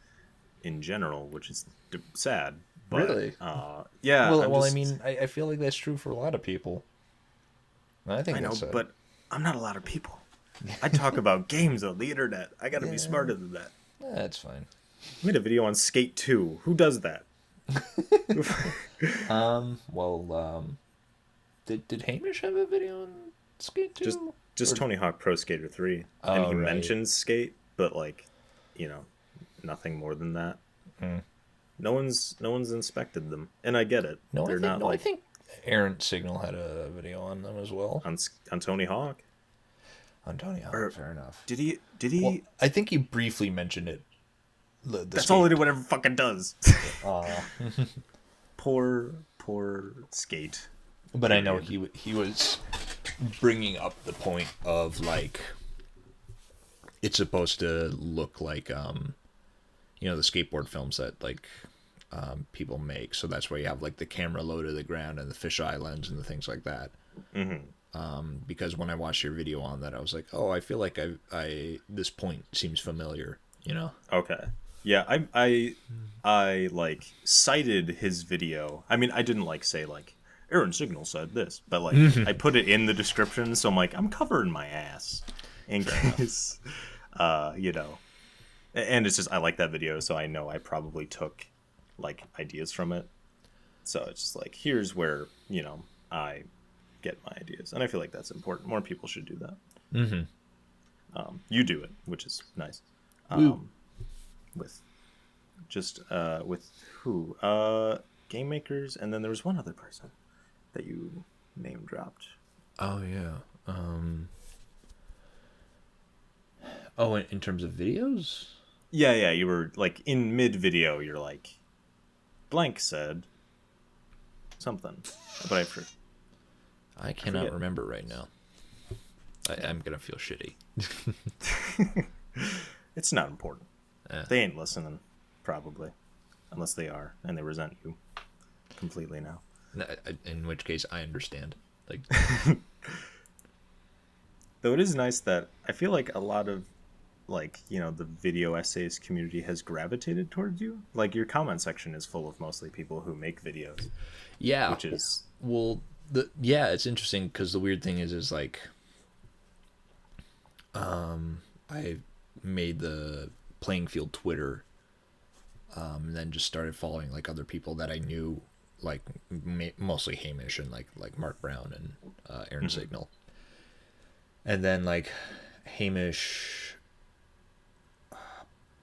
in general, which is sad. But, Really? Yeah. Well, just- I mean, I feel like that's true for a lot of people. I think I know, that's but I'm not a lot of people. I talk about games on the internet. I got to be smarter than that. That's fine. I made a video on Skate 2. Who does that? Well, did Hamish have a video on Skate 2? Just Tony Hawk Pro Skater 3. And Oh, he right. mentions Skate, but like, you know, nothing more than that. No one's inspected them, and I get it. No, They're not I like think Errant Signal had a video on them as well. on Tony Hawk. On Tony Hawk, Or- fair enough. Did he? Well, I think he briefly mentioned it. That's all he did. Whatever fucking does. Aw. poor Skate. But I know he was bringing up the point of like it's supposed to look like you know, the skateboard films that like people make. So that's why you have like the camera low to the ground and the fisheye lens and the things like that. Because when I watched your video on that, I was like, oh, I feel like I this point seems familiar, you know? Okay. Yeah, I like cited his video. I mean, I didn't like say like Aaron Signal said this, but like I put it in the description, so I'm like I'm covering my ass in case you know. And it's just I like that video, so I know I probably took like ideas from it. So it's just like here's where, you know, I get my ideas, and I feel like that's important. More people should do that. You do it, which is nice. With just with who game makers, and then there was one other person that you name dropped. Oh yeah. Oh, in terms of videos? Yeah, you were like in mid video, you're like blank said something, but I cannot forget. remember right now. I'm gonna feel shitty. it's not important. Eh. They ain't listening, probably, unless they are, and they resent you completely now. In which case, I understand. Like, Though it is nice that I feel like a lot of, like, you know, the video essays community has gravitated towards you. Like, your comment section is full of mostly people who make videos, yeah. which is Well, it's interesting because the weird thing is like, I made the Playing Field Twitter, and then just started following like other people that I knew, like mostly Hamish and like Mark Brown and Aaron Signal, and then like Hamish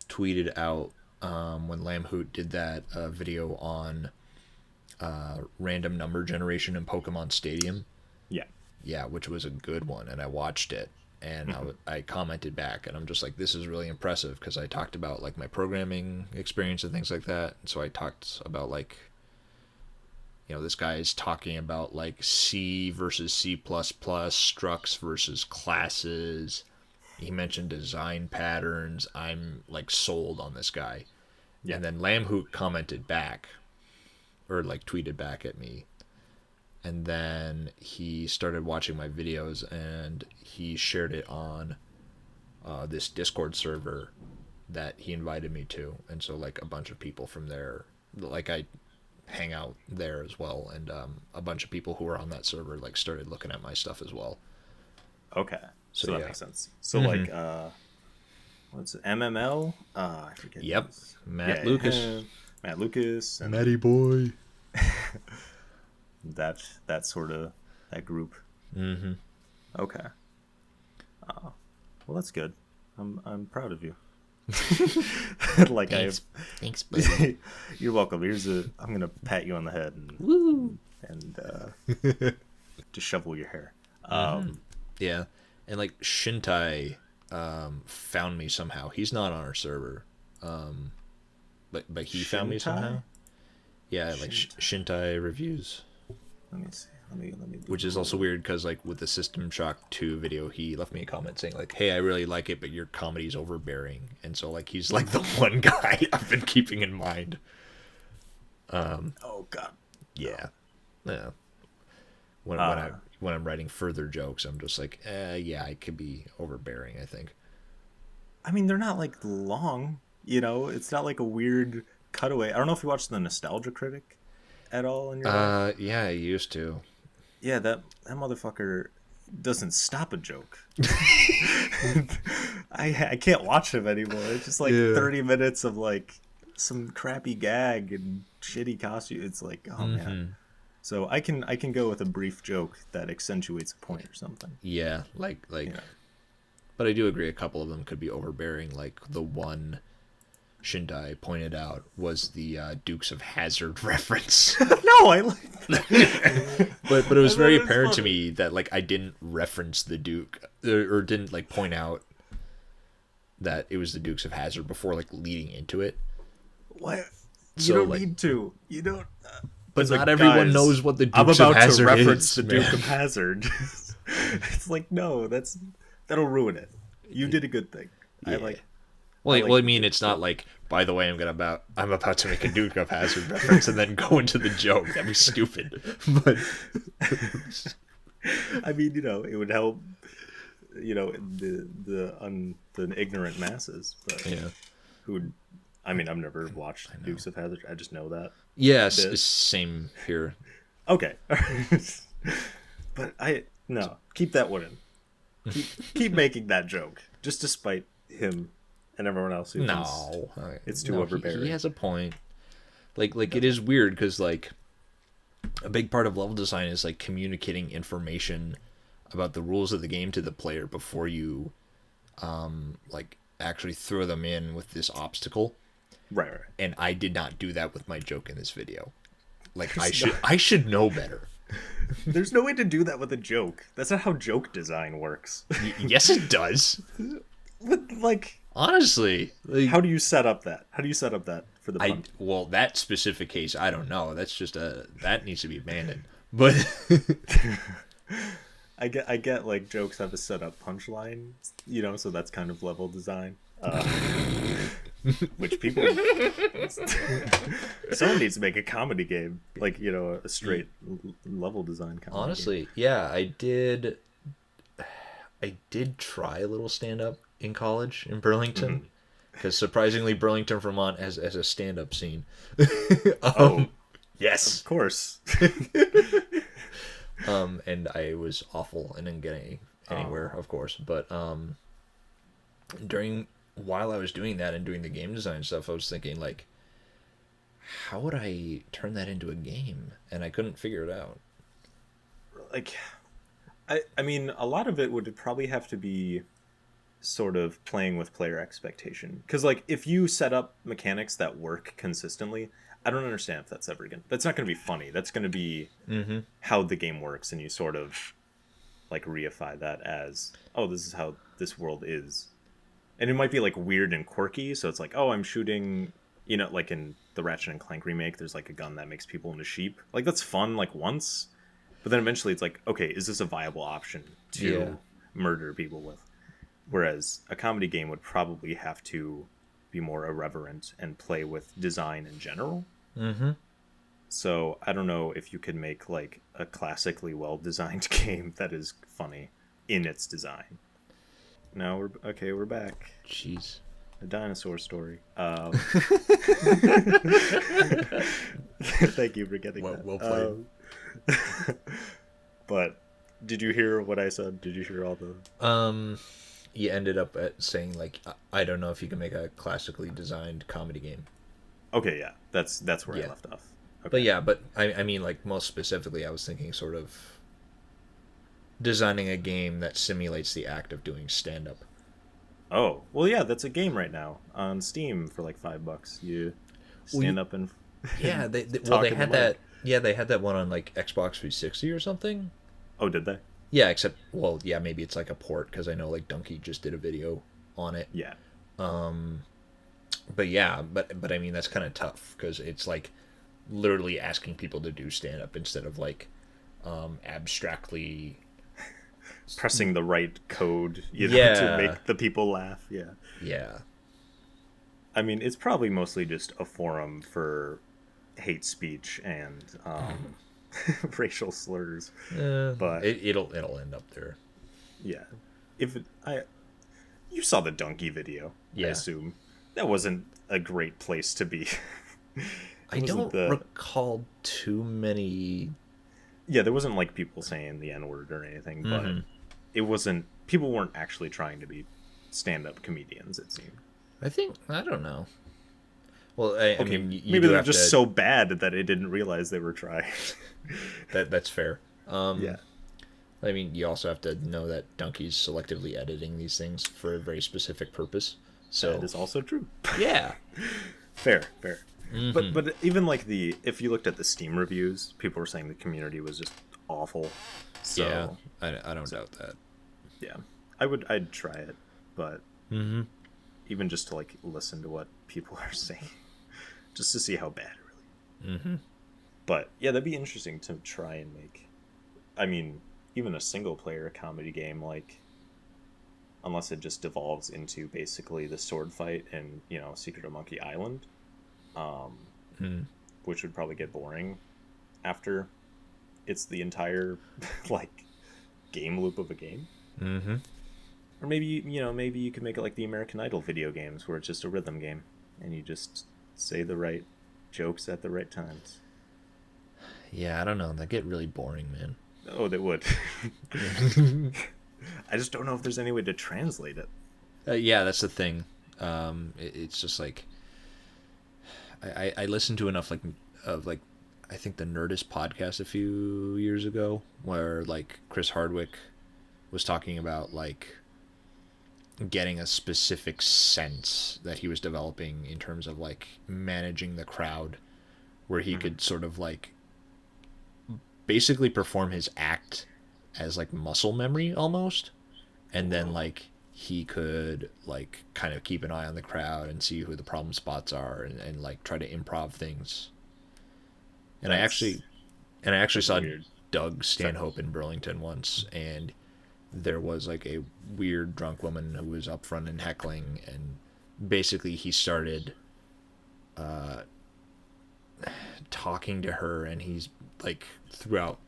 tweeted out when Lamhoot did that video on random number generation in Pokemon Stadium. Yeah, which was a good one, and I watched it, and I commented back, and I'm just like, this is really impressive, because I talked about like my programming experience and things like that, and so I talked about like, you know, this guy is talking about like C versus C++, structs versus classes. He mentioned design patterns. I'm like sold on this guy. Yeah. And then Lamhoot commented back, or like tweeted back at me. And then he started watching my videos, and he shared it on this Discord server that he invited me to. And so like a bunch of people from there, like I hang out there as well, and a bunch of people who were on that server like started looking at my stuff as well. okay. So that yeah. makes sense. So like, what's it? MML? I forget. Yep. his- Matt Lucas. Matt Lucas, and Matty boy. that sort of that group. Mm-hmm. Okay. Well, that's good. I'm proud of you. Like Thanks, buddy. You're welcome. I'm gonna pat you on the head Woo. and to shovel your hair. Yeah, and like Shintai found me somehow. He's not on our server, but he found me Shintai? somehow. Yeah, like Shintai reviews, Let me see. Let me. which is also weird because like with the System Shock 2 video, he left me a comment saying like, "Hey, I really like it, but your comedy's overbearing," and so like he's like the one guy I've been keeping in mind. Oh God. Yeah, yeah. When I'm writing further jokes, I'm just like, yeah, I could be overbearing, I think. I mean, they're not like long. You know, it's not like a weird cutaway. I don't know if you watched the Nostalgia Critic at all in your life. Yeah, I used to. Yeah, that motherfucker doesn't stop a joke. I can't watch him anymore. It's just like Yeah. 30 minutes of like some crappy gag and shitty costume. It's like, oh man. So I can go with a brief joke that accentuates a point or something. Yeah, like Yeah. but I do agree a couple of them could be overbearing. Like the one Shindai pointed out was the Dukes of Hazzard reference. No, I like that. But it was I thought very it was apparent to funny. me that like I didn't reference the Duke or didn't like point out that it was the Dukes of Hazzard before like leading into it. What? You So, don't like- need to. You don't. But It's not like, everyone guys, knows what the I'm Dukes of about to Hazzard reference is. the man. Duke of Hazzard. It's like, no, that'll ruin it. You did a good thing. I Yeah. like. Well, I like I the mean, Duke it's not like, by the way, I'm about to make a Duke of Hazzard reference and then go into the joke. That'd be stupid. But I mean, it would help. The ignorant masses, but yeah, who. I mean, I've never watched Dukes of Hazzard. I just know that. yes, Bit. same here. Okay. But no, keep that one in. Keep making that joke, just to spite him and everyone else who thinks No, it's too no, overbearing. He has a point. Like it is weird because like a big part of level design is like communicating information about the rules of the game to the player before you like actually throw them in with this obstacle. Right. And I did not do that with my joke in this video. Like I should know better. There's no way to do that with a joke. That's not how joke design works. Yes, it does. Like, Honestly, like, how do you set up that? How do you set up that for the pun? well, that specific case, I don't know. That's just that needs to be abandoned. But I get like jokes have a set up punchline, so that's kind of level design. Which people someone needs to make a comedy game, like a straight level design comedy. honestly, yeah, I did try a little stand up in college in Burlington. Because surprisingly, Burlington, Vermont has a stand-up scene. Oh, Yes. of course. And I was awful and didn't get anywhere, of course. But while I was doing that and doing the game design stuff, I was thinking like, how would I turn that into a game? And I couldn't figure it out. Like, I mean, a lot of it would probably have to be sort of playing with player expectation, because like if you set up mechanics that work consistently, I don't understand if that's not gonna be funny. That's gonna be how the game works, and you sort of like reify that as, oh, this is how this world is. And it might be like weird and quirky, so it's like, oh, I'm shooting, like in the Ratchet and Clank remake, there's like a gun that makes people into sheep. Like that's fun like once, but then eventually it's like, okay, is this a viable option to murder people with? Whereas a comedy game would probably have to be more irreverent and play with design in general. Mm-hmm. So I don't know if you could make like a classically well-designed game that is funny in its design. Now we're back. Jeez. A dinosaur story. Thank you for getting that. Well played. But did you hear what I said? Did you hear all the... You ended up at saying like, I don't know if you can make a classically designed comedy game. Okay, yeah. That's where I Yeah. left off. Okay. But yeah, but I mean, like, most specifically, I was thinking sort of designing a game that simulates the act of doing stand-up. Oh, well, yeah, that's a game right now on Steam for like $5. You stand up and Yeah, they Talk they in the had mic. that. Yeah, they had that one on like Xbox 360 or something. oh, did they? Yeah, except yeah, maybe it's like a port because I know like Donkey just did a video on it. Yeah. But yeah, but I mean that's kind of tough because it's like literally asking people to do stand-up instead of like abstractly. Pressing the right code, to Yeah. make the people laugh. Yeah. Yeah. I mean, it's probably mostly just a forum for hate speech and racial slurs. But It'll end up there. yeah, you saw the donkey video, I Yeah. assume that wasn't a great place to be. I don't recall too many. Yeah, there wasn't like people saying the N-word or anything, but it wasn't. People weren't actually trying to be stand-up comedians. It seemed. I don't know. Well, I Okay, mean, you maybe do they're have just to. so bad that they didn't realize they were trying. That's fair. Yeah, I mean, you also have to know that Donkey's selectively editing these things for a very specific purpose. that So, is also true. yeah. Fair, fair. But even like if you looked at the Steam reviews, people were saying the community was just awful. So Yeah, I don't doubt that. yeah, I'd try it, but even just to like listen to what people are saying, just to see how bad it really. But yeah, that'd be interesting to try and make. I mean, even a single player comedy game, like unless it just devolves into basically the sword fight in Secret of Monkey Island, which would probably get boring after it's the entire like game loop of a game. Or maybe maybe you could make it like the American Idol video games, where it's just a rhythm game, and you just say the right jokes at the right times. Yeah, I don't know. That get really boring, man. Oh, they would. I just don't know if there's any way to translate it. Yeah, that's the thing. It's just like I listened to enough like I think the Nerdist podcast a few years ago, where like Chris Hardwick was talking about like getting a specific sense that he was developing in terms of like managing the crowd, where he could sort of like basically perform his act as like muscle memory almost, and then like he could like kind of keep an eye on the crowd and see who the problem spots are, and like try to improv things. And That's- I actually saw weird. Doug Stanhope in Burlington once, and there was like a weird drunk woman who was up front and heckling, and basically he started talking to her, and he's like throughout,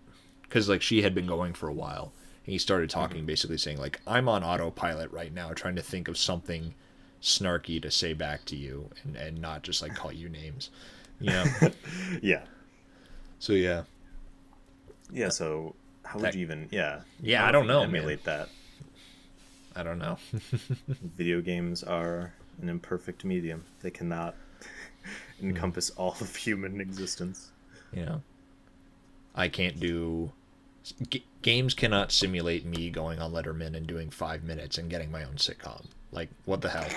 because like she had been going for a while, and he started talking basically saying like, I'm on autopilot right now trying to think of something snarky to say back to you, and not just like call you names, you know. Yeah. So yeah. Yeah. So how would That- you even? Yeah, how I don't would you know, Emulate that. I don't know. Video games are an imperfect medium. They cannot encompass all of human existence. You know, I can't do games cannot simulate me going on Letterman and doing 5 minutes and getting my own sitcom. Like, what the hell?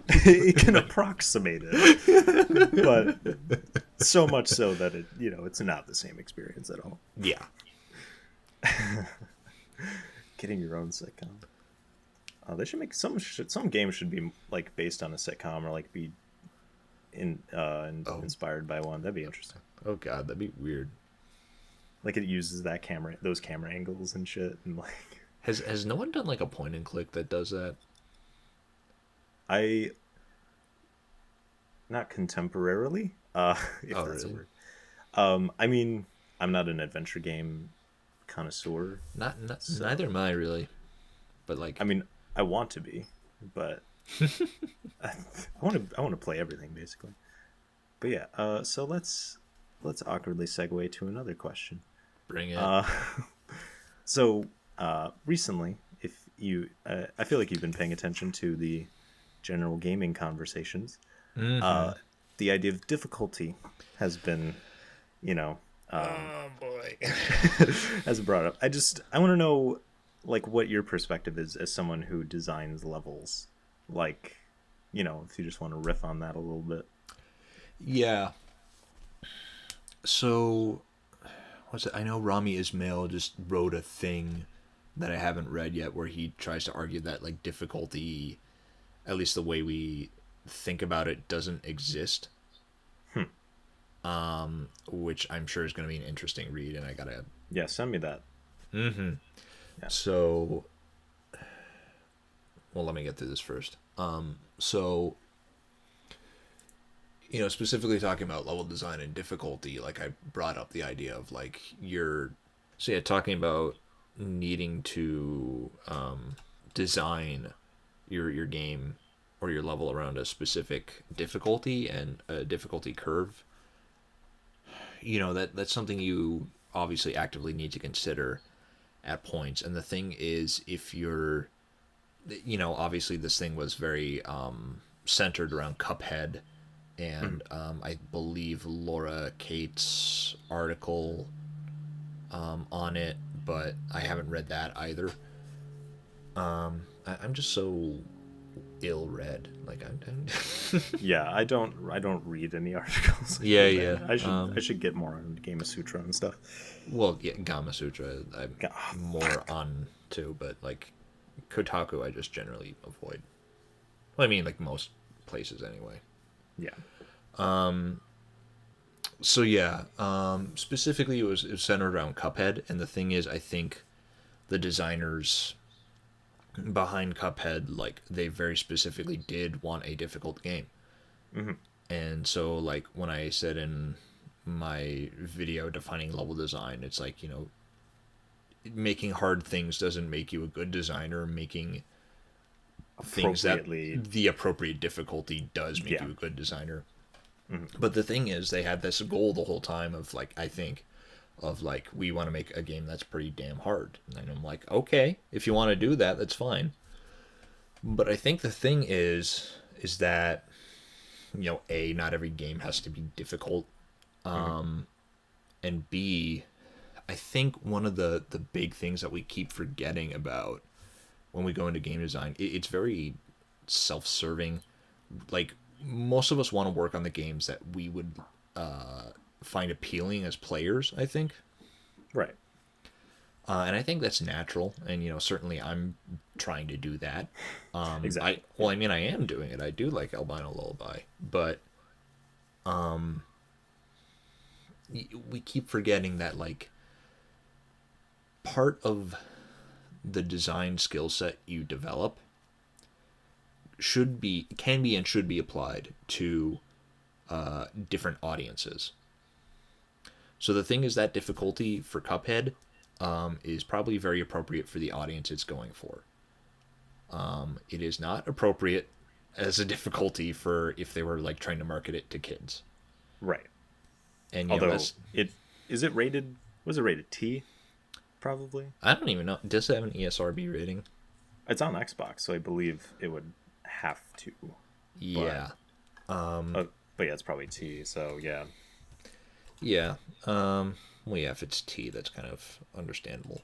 It can approximate it, but so much so that it's not the same experience at all. Yeah. Getting your own sitcom. They should make some games should be like based on a sitcom, or like be inspired by one. That'd be interesting. Oh god, that'd be weird. Like it uses those camera angles and shit, and like Has no one done like a point and click that does that? I not contemporarily, if Oh, that's really? a word. I mean, I'm not an adventure game connoisseur. Not neither am I really. But like, I mean, I want to be, but I want to play everything basically. But yeah, so let's awkwardly segue to another question. bring it. So recently, if you, I feel like you've been paying attention to the general gaming conversations. The idea of difficulty has been, Oh boy. has brought up. I want to know, like, what your perspective is as someone who designs levels. Like, if you just want to riff on that a little bit. Yeah. So, what's it? I know Rami Ismail just wrote a thing that I haven't read yet, where he tries to argue that like difficulty, at least the way we think about it, doesn't exist. Which I'm sure is going to be an interesting read, and I gotta. Yeah, send me that. Yeah. So, well, let me get through this first. So, specifically talking about level design and difficulty, like I brought up the idea of like talking about needing to design your game or your level around a specific difficulty and a difficulty curve. That's something you obviously actively need to consider at points. And the thing is, if you're you know, obviously this thing was very centered around Cuphead, and I believe Laura Kate's article on it, but I haven't read that either. I'm just so ill-read. Like I'm Yeah, I don't read any articles. Yeah, yeah. I should get more on Game Sutra and stuff. Well, yeah, Gama Sutra I'm Oh, more on to, but like Kotaku I just generally avoid. Well, I mean, like most places anyway. yeah. So yeah, specifically it was centered around Cuphead, and the thing is, I think the designers behind Cuphead, like they very specifically did want a difficult game. And so like when I said in my video defining level design, it's like, you know, making hard things doesn't make you a good designer. Making things that Appropriately. the appropriate difficulty does make Yeah. you a good designer. But the thing is, they had this goal the whole time of like, I think, of like, we want to make a game that's pretty damn hard. And I'm like, okay, if you want to do that, that's fine. But I think the thing is that, you know, A, not every game has to be difficult. And B, I think one of the big things that we keep forgetting about when we go into game design, it's very self-serving. Like, most of us want to work on the games that we would find appealing as players, I think. Right. And I think that's natural, and you know, certainly I'm trying to do that. Exactly. I mean, I am doing it. I do like Albino Lullaby, but we keep forgetting that like part of the design skill set you develop can be and should be applied to different audiences. So the thing is that difficulty for Cuphead is probably very appropriate for the audience it's going for. It is not appropriate as a difficulty for if they were like trying to market it to kids. Right. And you know, Although is it rated? Was it rated T? Probably. I don't even know. Does it have an ESRB rating? It's on Xbox, so I believe it would have to. Yeah. But yeah, it's probably T. So yeah. Yeah. Well, yeah, if it's T, that's kind of understandable.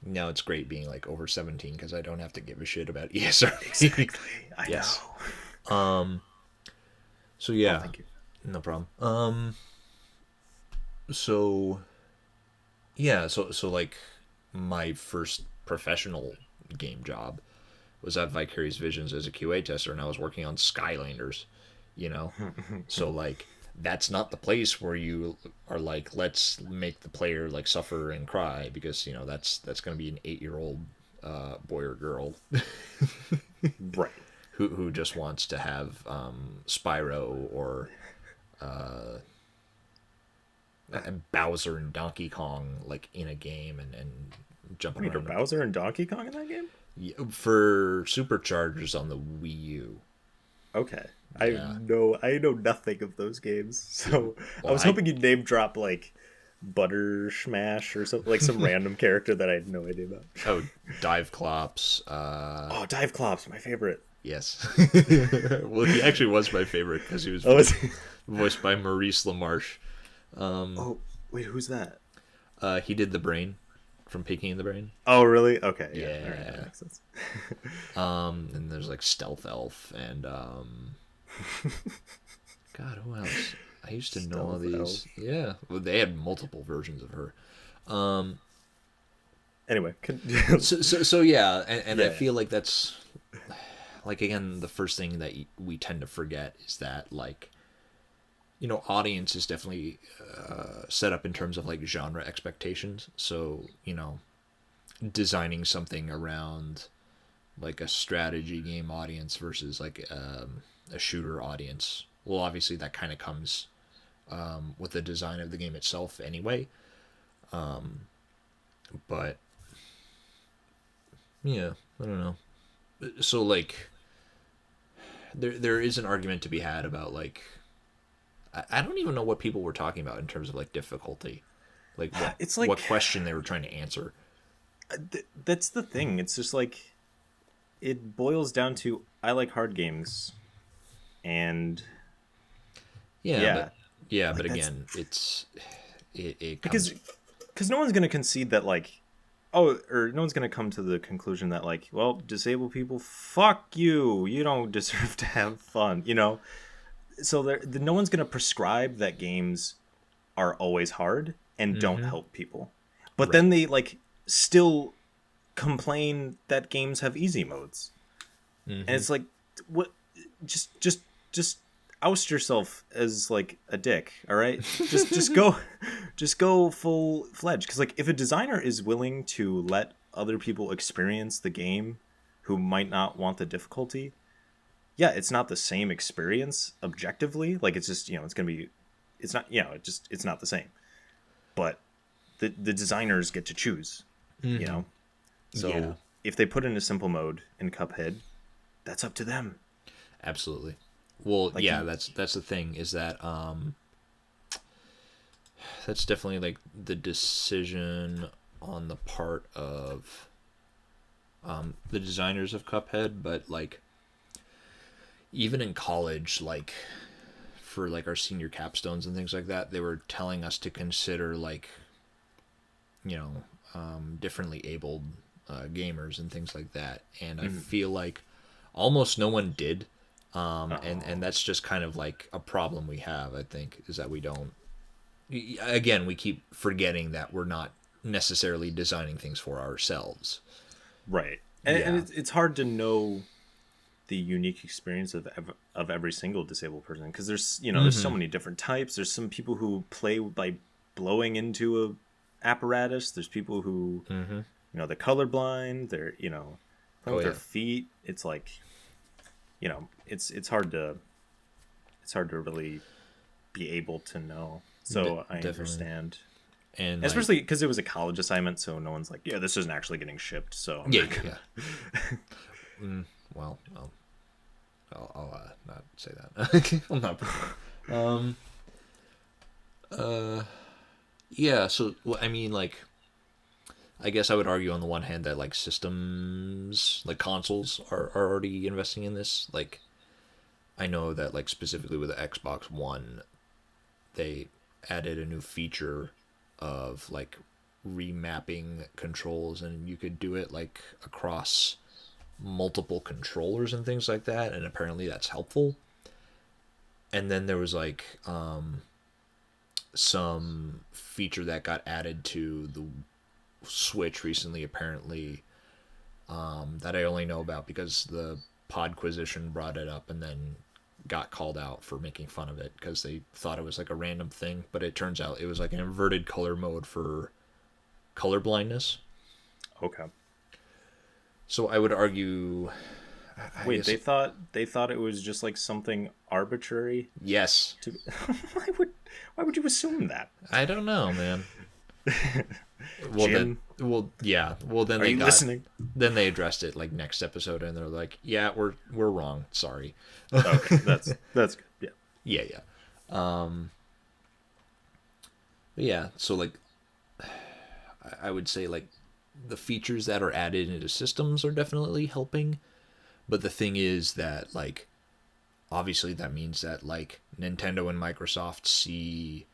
Now it's great being like over 17 because I don't have to give a shit about ESRB. Exactly. I Yes. know. So yeah, Thank you. no problem. So yeah, so like my first professional game job was at Vicarious Visions as a QA tester, and I was working on Skylanders, you know. So like that's not the place where you are like, let's make the player like suffer and cry, because you know that's going to be an 8-year-old boy or girl Right. who just wants to have Spyro or Bowser and Donkey Kong like in a game and jumping Wait, are around. Bowser and Donkey Kong in that game? Yeah, for Superchargers on the Wii U. Okay. Yeah. I know nothing of those games. So I Well, was hoping you'd name drop like Butter Smash or something, like some random character that I had no idea about. Oh, Dive Clops. Oh, Dive Clops, my favorite. Yes. Well, he actually was my favorite because he was Oh, is he? voiced by Maurice LaMarche. Oh, wait, who's that? He did the Brain from Pinky and the Brain. Oh, really? Okay. Yeah. Yeah. All right, that makes sense. And there's like Stealth Elf and God, who else? I used to know all Stealth these. Elf. Yeah, well, they had multiple versions of her. Anyway, So yeah, and I Yeah. feel like that's like, again, the first thing that we tend to forget is that, like, you know, audience is definitely set up in terms of like genre expectations. So, you know, designing something around like a strategy game audience versus like a shooter audience, well, obviously that kind of comes with the design of the game itself anyway. But yeah, I don't know. So like there is an argument to be had about like, I don't even know what people were talking about in terms of like difficulty, like It's like- what question they were trying to answer. That's the thing. It's just like it boils down to I like hard games, and Yeah, yeah, but like that's again, it because comes. no one's gonna concede that like or no one's gonna come to the conclusion that like, well, disabled people, fuck you, you don't deserve to have fun, you know. So no one's gonna prescribe that games are always hard and don't Hmm. help people, but Right. then they like still complain that games have easy modes, and Hmm. it's like, what? Just oust yourself as like a dick, all right? Just go, just go full fledged. Because like, if a designer is willing to let other people experience the game, who might not want the difficulty, yeah, it's not the same experience objectively. Like, it's just, it's gonna be, it's not, it's not the same. But the designers get to choose, you Hmm. know. Yeah, So if they put in a simple mode in Cuphead, that's up to them. absolutely. Well, Like, yeah, that's the thing is that that's definitely like the decision on the part of the designers of Cuphead, but like even in college, like for like our senior capstones and things like that, they were telling us to consider like you know differently abled gamers and things like that, and I mm, feel like almost no one did, and oh, that's just kind of like a problem we have. I think is that we don't. Again, we keep forgetting that we're not necessarily designing things for ourselves. right. And Yeah. it's hard to know the unique experience of every single disabled person, because there's so Mm-hmm. many different types. There's some people who play by blowing into a apparatus. There's people who, Mm-hmm. they're colorblind. They're, playing Oh with their yeah. feet. It's like, it's hard to really be able to know. So I Definitely. understand. And like, Especially because it was a college assignment, so no one's like, yeah, this isn't actually getting shipped, so I'm yeah, not yeah. gonna. Well, I'll not say that. I'll not. Yeah. So well, I mean, like, I guess I would argue on the one hand that like systems, like consoles, are already investing in this. Like, I know that like specifically with the Xbox One, they added a new feature of like remapping controls, and you could do it like across multiple controllers and things like that, and apparently that's helpful. And then there was like some feature that got added to the Switch recently, apparently, that I only know about because the Podquisition brought it up and then got called out for making fun of it because they thought it was like a random thing, but it turns out it was like an inverted color mode for color blindness. Okay. So I would argue, I Wait, guess, they thought it was just like something arbitrary yes. to. why would why would you assume that, I don't know, man. Well, Jim? yeah. Well, then Are they you got, listening? then they addressed it like next episode, and they're like, "Yeah, we're wrong. Sorry." Okay, that's good. Yeah. Yeah, yeah. But yeah, so like I would say like the features that are added into systems are definitely helping, but the thing is that like obviously that means that like Nintendo and Microsoft see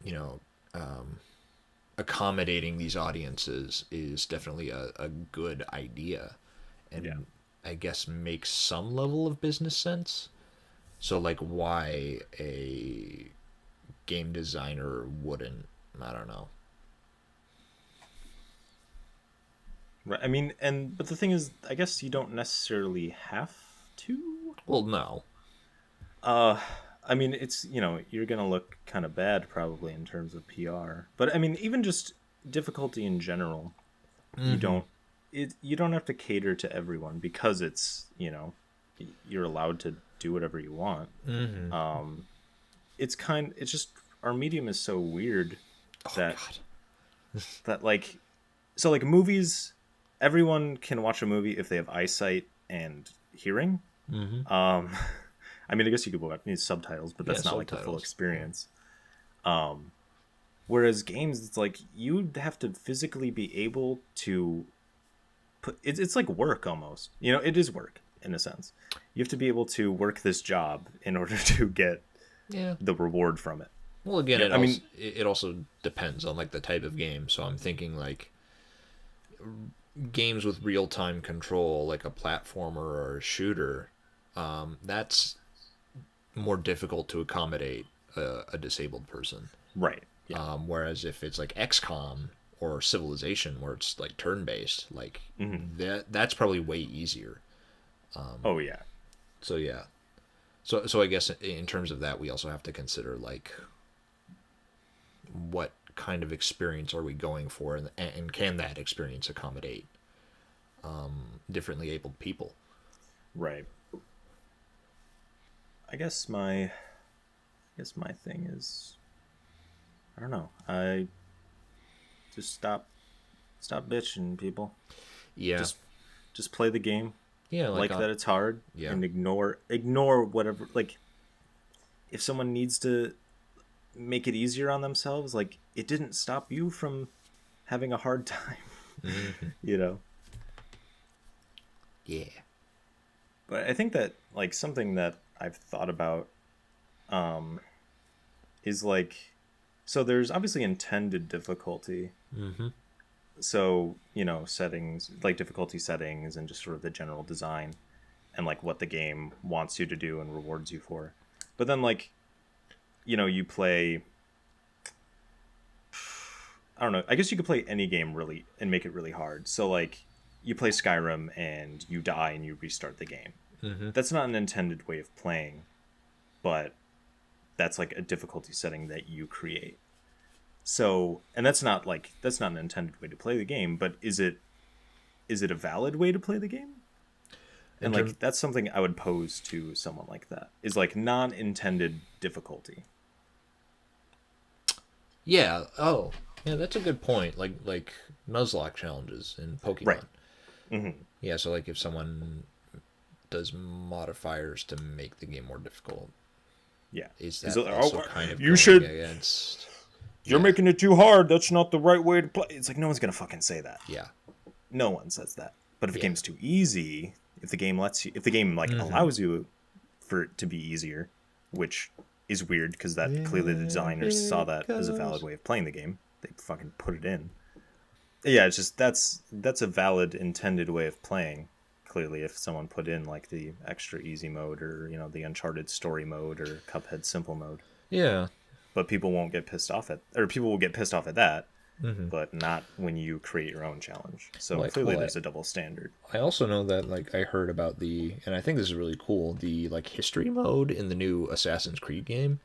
you know accommodating these audiences is definitely a good idea, Yeah. and I guess makes some level of business sense. So like why a game designer wouldn't, I don't know. Right. I mean, but the thing is, I guess you don't necessarily have to. Well, no. Uh, I mean, it's you're gonna look kind of bad probably in terms of PR, but I mean, even just difficulty in general, you don't you don't have to cater to everyone, because it's you're allowed to do whatever you want. It's just our medium is so weird Oh that god. like, so like movies, everyone can watch a movie if they have eyesight and hearing. um I mean, I guess you could need subtitles, but Yeah, that's not like the full subtitles. experience. Whereas games, it's like you'd have to physically be able to put it's like work almost. You know, it is work in a sense. You have to be able to work this job in order to get Yeah. the reward from it. Well, again, Yeah, it I also mean, it also depends on like the type of game. So I'm thinking like games with real time control, like a platformer or a shooter. That's more difficult to accommodate a disabled person. right. Yeah. Whereas if it's like XCOM or Civilization, where it's like turn based, like that's probably way easier. Oh yeah. So yeah. So I guess in terms of that, we also have to consider like what kind of experience are we going for, and can that experience accommodate differently abled people? Right. I guess my thing is, I don't know. I just stop bitching, people. Yeah, Just play the game. yeah, Like that it's hard, yeah. and ignore whatever. Like, if someone needs to make it easier on themselves, like, it didn't stop you from having a hard time. You know. Yeah. But I think that, like, something that I've thought about is like, so there's obviously intended difficulty. Mm-hmm. So, you know, settings, like difficulty settings and just sort of the general design and like what the game wants you to do and rewards you for. But then, like, you know, you play, I don't know, I guess you could play any game really and make it really hard. So, like, you play Skyrim and you die and you restart the game. Mm-hmm. That's not an intended way of playing, but that's like a difficulty setting that you create. So, and that's not an intended way to play the game, but is it a valid way to play the game? And like, that's something I would pose to someone like that, is like non-intended difficulty. Yeah. Oh, yeah. That's a good point. Like Nuzlocke challenges in Pokemon. Right. Mm-hmm. Yeah. So like if someone does modifiers to make the game more difficult, Yeah. is that Is it- also oh, kind of you going should- against? You're Yeah. making it too hard. That's not the right way to play. It's like, no one's gonna fucking say that. Yeah. No one says that. But if a Yeah. game's too easy, if the game like allows you for it to be easier, which is weird because that clearly the designers saw that as a valid way of playing the game. They fucking put it in. Yeah, it's just that's a valid intended way of playing. Clearly, if someone put in like the extra easy mode or, you know, the Uncharted story mode or Cuphead simple mode. Yeah. But people won't get pissed off at, or people will get pissed off at that, but not when you create your own challenge. So Like, clearly well, there's a double standard. I also know that like I heard about and I think this is really cool, the like history mode in the new Assassin's Creed game.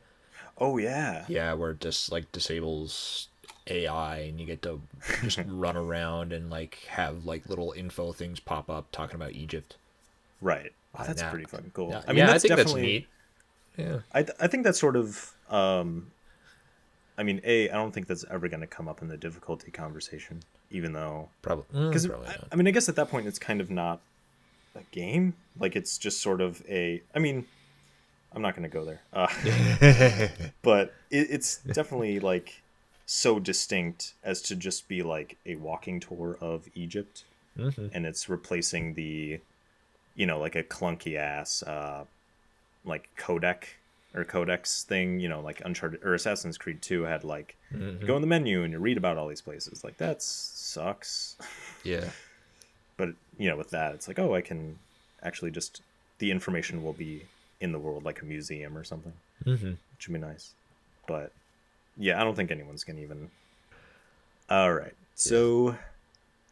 Oh yeah. Yeah, where it just like disables AI and you get to just run around and like have like little info things pop up talking about Egypt. Right. Oh, that's Nah. pretty fucking cool. Yeah, I mean, that's I think definitely, that's neat. Yeah. I think that's sort of I mean, I don't think that's ever going to come up in the difficulty conversation, even though, Probably. because Probably not. I mean, I guess at that point it's kind of not a game. Like, it's just sort of I mean, I'm not going to go there. But it's definitely like so distinct as to just be like a walking tour of Egypt, and it's replacing the, you know, like a clunky ass like codex thing, you know, like Uncharted or Assassin's Creed 2 had like you go in the menu and you read about all these places. Like, that sucks. Yeah. But, you know, with that, it's like, oh, I can actually just, the information will be in the world like a museum or something, which would be nice. But yeah, I don't think anyone's gonna even. All right, so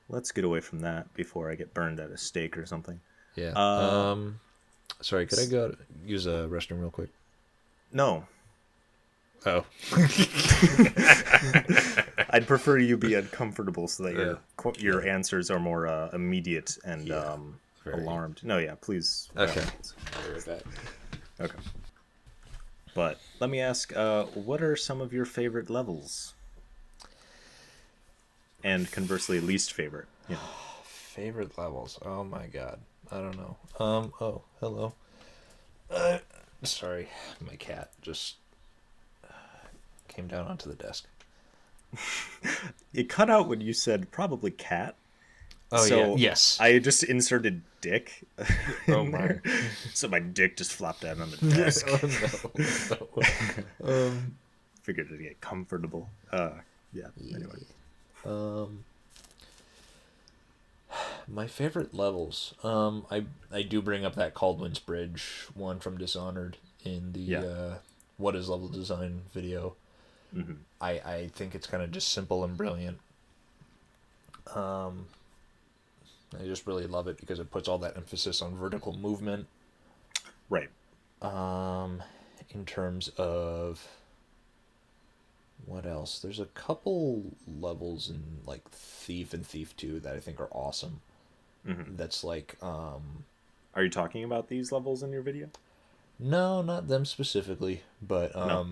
let's get away from that before I get burned at a stake or something. Yeah. Sorry, could I go use a restroom real quick? No, Oh. I'd prefer you be uncomfortable so that your Yeah. answers are more immediate and very- alarmed. No, yeah, please. Okay. Okay. But let me ask, what are some of your favorite levels? And conversely, least favorite. Yeah. Favorite levels. Oh my god. I don't know. Oh, hello. Sorry, my cat just came down onto the desk. It cut out when you said probably cat. Oh yeah, So yes. I just inserted dick Oh in my. there. So my dick just flopped down on the Oh desk. no. No. Figured it'd get comfortable. Yeah, anyway. Um, my favorite levels. I do bring up that Caldwell's Bridge one from Dishonored in the Yeah. what is level design video. Hmm. I think it's kind of just simple and brilliant. Um, I just really love it because it puts all that emphasis on vertical movement. Right. Um, in terms of what else? There's a couple levels in like Thief and Thief 2 that I think are awesome. Hmm. That's like Are you talking about these levels in your video? no, not them specifically, but No.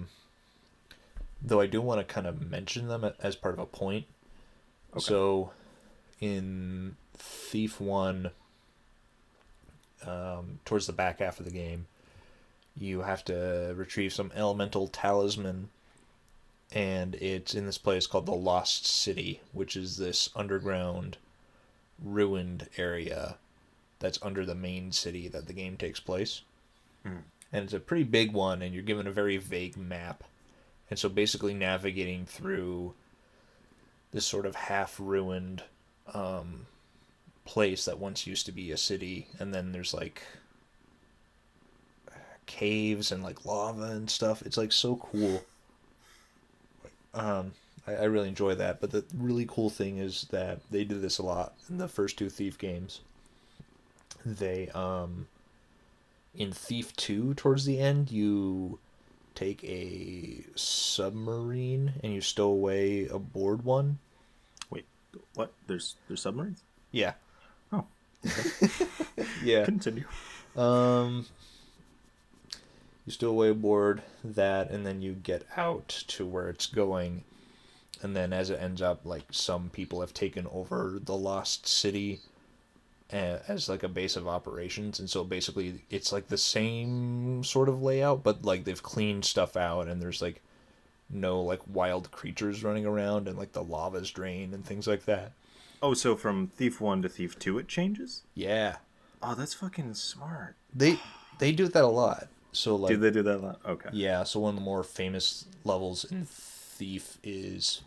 though I do want to kind of mention them as part of a point. Okay. So in Thief 1, towards the back half of the game, you have to retrieve some elemental talisman, and it's in this place called the Lost City, which is this underground ruined area that's under the main city that the game takes place. Mhm. And it's a pretty big one, and you're given a very vague map. And so basically navigating through this sort of half ruined place that once used to be a city, and then there's like caves and like lava and stuff. It's like so cool. I really enjoy that. But the really cool thing is that they did this a lot in the first two Thief games. They in Thief 2 towards the end you take a submarine and you stow away aboard one. Wait. What? There's submarines? Yeah. Oh. Yeah. Continue. Um you stow away aboard that and then you get out to where it's going, and then as it ends up, like some people have taken over the lost city as like a base of operations, and so basically it's like the same sort of layout, but like they've cleaned stuff out and there's like no like wild creatures running around, and like the lava's drained and things like that. Oh, so from Thief 1 to Thief 2 it changes? Yeah, Oh, that's fucking smart. they they do that a lot. So like Did they do that a lot? Okay. yeah, so one of the more famous levels in Thief is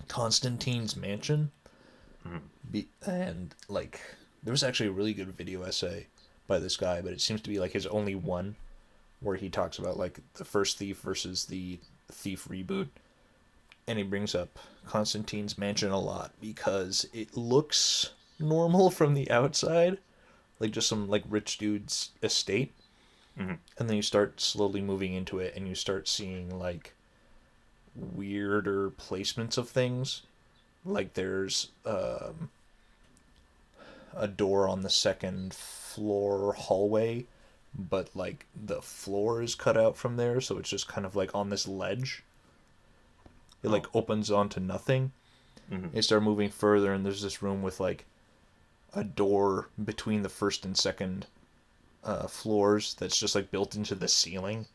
Constantine's mansion. And like there was actually a really good video essay by this guy, but it seems to be like his only one, where he talks about like the first Thief versus the Thief reboot, and he brings up Constantine's mansion a lot because it looks normal from the outside, like just some like rich dude's estate, Hmm. and then you start slowly moving into it and you start seeing like weirder placements of things. Like there's a door on the second floor hallway, but like the floor is cut out from there, so it's just kind of like on this ledge. It like opens onto nothing. Hmm. You start moving further, and there's this room with like a door between the first and second floors that's just like built into the ceiling.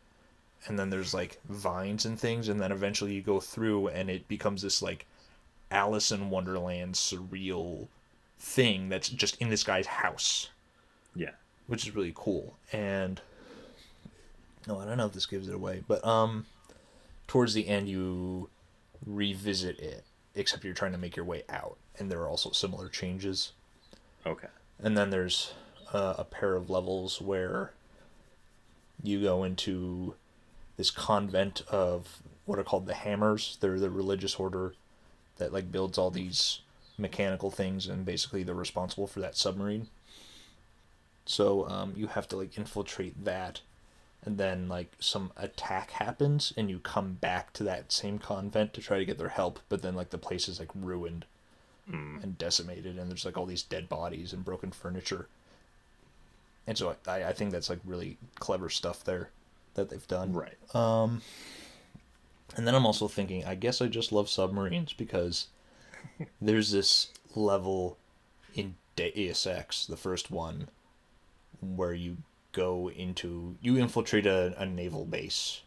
And then there's like vines and things, and then eventually you go through, and it becomes this like Alice in Wonderland surreal thing that's just in this guy's house, Yeah. which is really cool. And no, I don't know if this gives it away, but towards the end you revisit it, except you're trying to make your way out, and there are also similar changes. Okay. And then there's a pair of levels where you go into this convent of what are called the Hammers. They're the religious order that like builds all these mechanical things, and basically they're responsible for that submarine. So you have to like infiltrate that, and then like some attack happens, and you come back to that same convent to try to get their help. But then like the place is like ruined and decimated, and there's like all these dead bodies and broken furniture. And so I think that's like really clever stuff there that they've done. Right. And then I'm also thinking, I guess I just love submarines because there's this level in Deus Ex, the first one, where you infiltrate a naval base,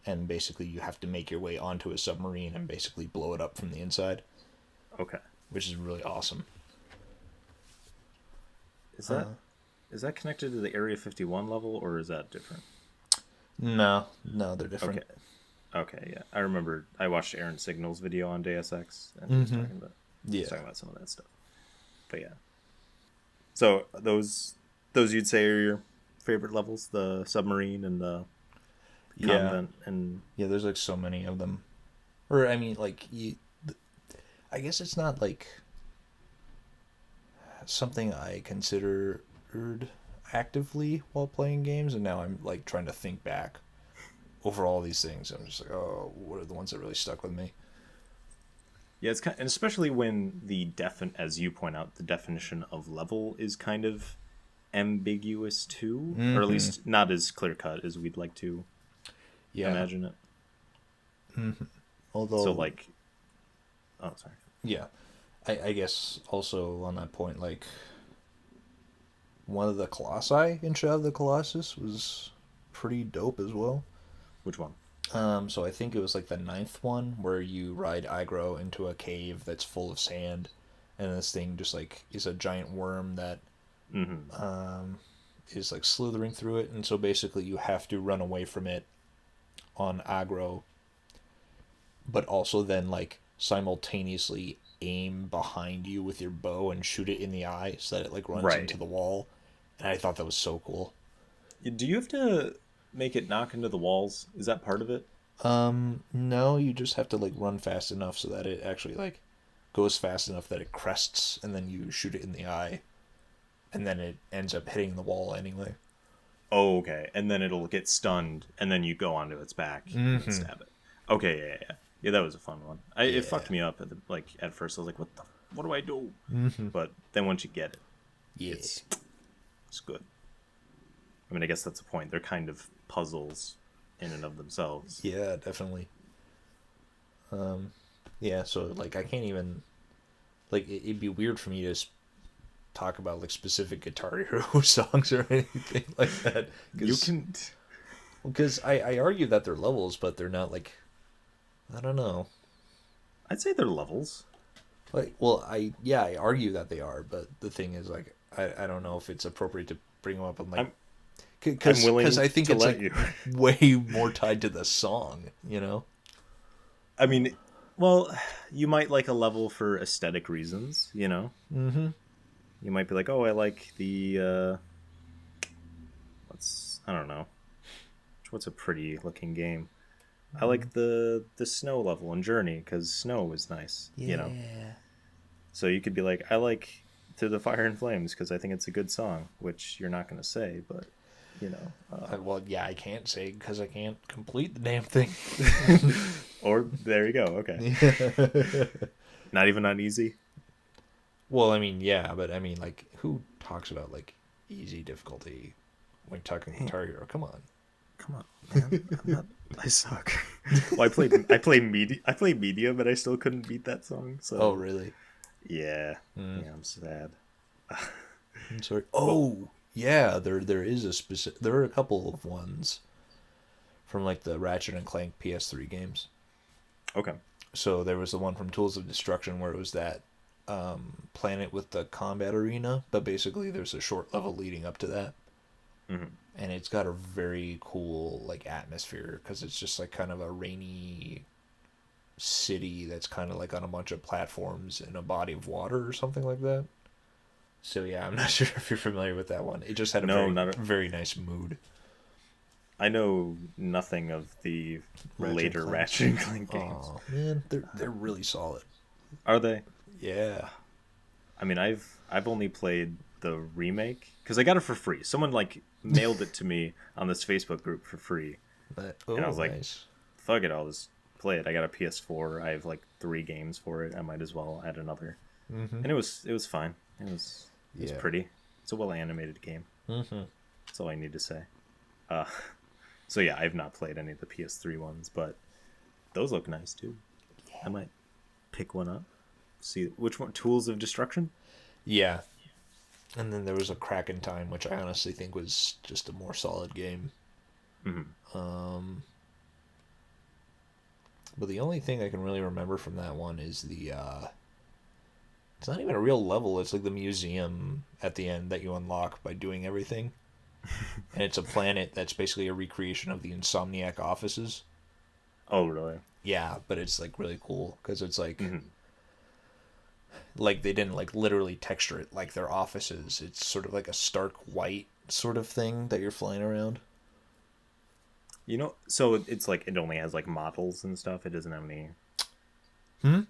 and basically you have to make your way onto a submarine and basically blow it up from the inside, Okay. which is really awesome. Is that connected to the Area 51 level, or is that different? No, they're different. Okay. Okay, yeah. I remember I watched Aaron Signal's video on Deus Ex, and he was talking about some of that stuff. But yeah. So those you'd say are your favorite levels, the submarine and the convent, and Yeah, there's like so many of them. Or I mean, like I guess it's not like something I considered actively while playing games, and now I'm like trying to think back over all these things. I'm just like, oh, what are the ones that really stuck with me? yeah, it's kind and especially when as you point out, the definition of level is kind of ambiguous too, or at least not as clear cut as we'd like to imagine it. Although, So like, oh sorry. yeah, I guess also on that point, like one of the Colossi in Shadow of the Colossus was pretty dope as well. Which one? So I think it was like the 9th one where you ride Igro into a cave that's full of sand, and this thing just like is a giant worm that is like slithering through it, and so basically you have to run away from it on Agro, but also then like simultaneously aim behind you with your bow and shoot it in the eye so that it like runs Right. into the wall, and I thought that was so cool. Do you have to make it knock into the walls? Is that part of it? No, you just have to like run fast enough so that it actually like goes fast enough that it crests, and then you shoot it in the eye, and then it ends up hitting the wall anyway. Oh, okay. And then it'll get stunned, and then you go onto its back and stab it. Okay, yeah. Yeah, that was a fun one. It fucked me up at first. I was like, what do I do? But then once you get it, Yeah. it's good. I mean, I guess that's the point. They're kind of puzzles in and of themselves. Yeah, definitely. Yeah, so like I can't even like it'd be weird for me to talk about like specific Guitar Hero songs or anything like that. You can. Because I argue that they're levels, but they're not like, I don't know. I'd say they're levels. Like, well, I argue that they are, but the thing is, like, I don't know if it's appropriate to bring them up. I'm like, I'm willing I think to it's let like you. way more tied to the song, you know? I mean, well, you might like a level for aesthetic reasons, you know? Mm-hmm. You might be like, oh, I like the, I don't know. What's a pretty looking game? I like the snow level in Journey because snow was nice, you know? So you could be like, I like Through the Fire and Flames because I think it's a good song, which you're not going to say, but, you know. Well, yeah, I can't say because I can't complete the damn thing. Or, there you go, okay. Not even on easy? Well, I mean, yeah, but I mean, like, who talks about, like, easy difficulty when talking Guitar Hero? Come on. Come on, man. I suck. Well, I played media, but I still couldn't beat that song. So. Oh, really? Yeah. Yeah, I'm sad. I'm sorry. Oh, yeah. There is a specific. There are a couple of ones from like the Ratchet and Clank PS3 games. Okay. So there was the one from Tools of Destruction where it was that planet with the combat arena, but basically there's a short level leading up to that. Mm-hmm. And it's got a very cool like atmosphere because it's just like kind of a rainy city that's kind of like on a bunch of platforms in a body of water or something like that. So yeah, I'm not sure if you're familiar with that one. It just had a very nice mood. I know nothing of the later Ratchet and Clank games. Oh man, they're really solid. Are they? Yeah. I mean, I've only played the remake because I got it for free. Someone like mailed it to me on this Facebook group for free, and I was like, "Fuck it, I'll just play it." I got a PS4. I have like 3 games for it. I might as well add another. And it was fine. It was pretty. It's a well animated game. That's all I need to say. So yeah, I've not played any of the PS3 ones, but those look nice too. I might pick one up. See which one? Tools of Destruction. Yeah. And then there was a Crack in Time, which I honestly think was just a more solid game. But the only thing I can really remember from that one is it's not even a real level. It's like the museum at the end that you unlock by doing everything. And it's a planet that's basically a recreation of the Insomniac offices. Oh, really? Yeah, but it's like really cool because it's Hmm. like they didn't like literally texture it like their offices. It's sort of like a stark white sort of thing that you're flying around. So it's like it only has like models and stuff. It doesn't have any. Hmm?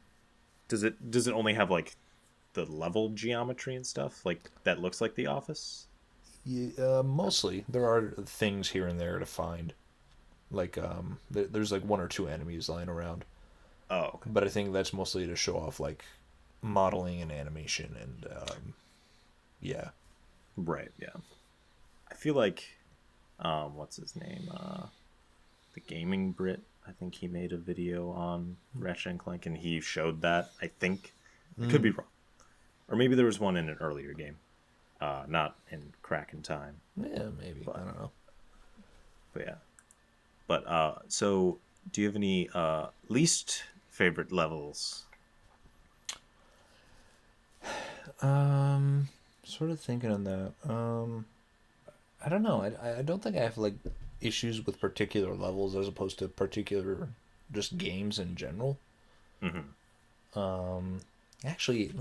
Does it only have like the level geometry and stuff like that looks like the office? Yeah, mostly there are things here and there to find. Like there's like one or two enemies lying around, Oh, okay. but I think that's mostly to show off like modeling and animation and yeah. Right, yeah. I feel like what's his name? The Gaming Brit. I think he made a video on Ratchet and Clank and he showed that, I think. I could be wrong. Or maybe there was one in an earlier game. Not in Crack in Time. Yeah, maybe. I don't know. But yeah. But so do you have any least favorite levels? Sort of thinking on that. I don't know. I don't think I have like issues with particular levels as opposed to particular just games in general. Hmm. Actually,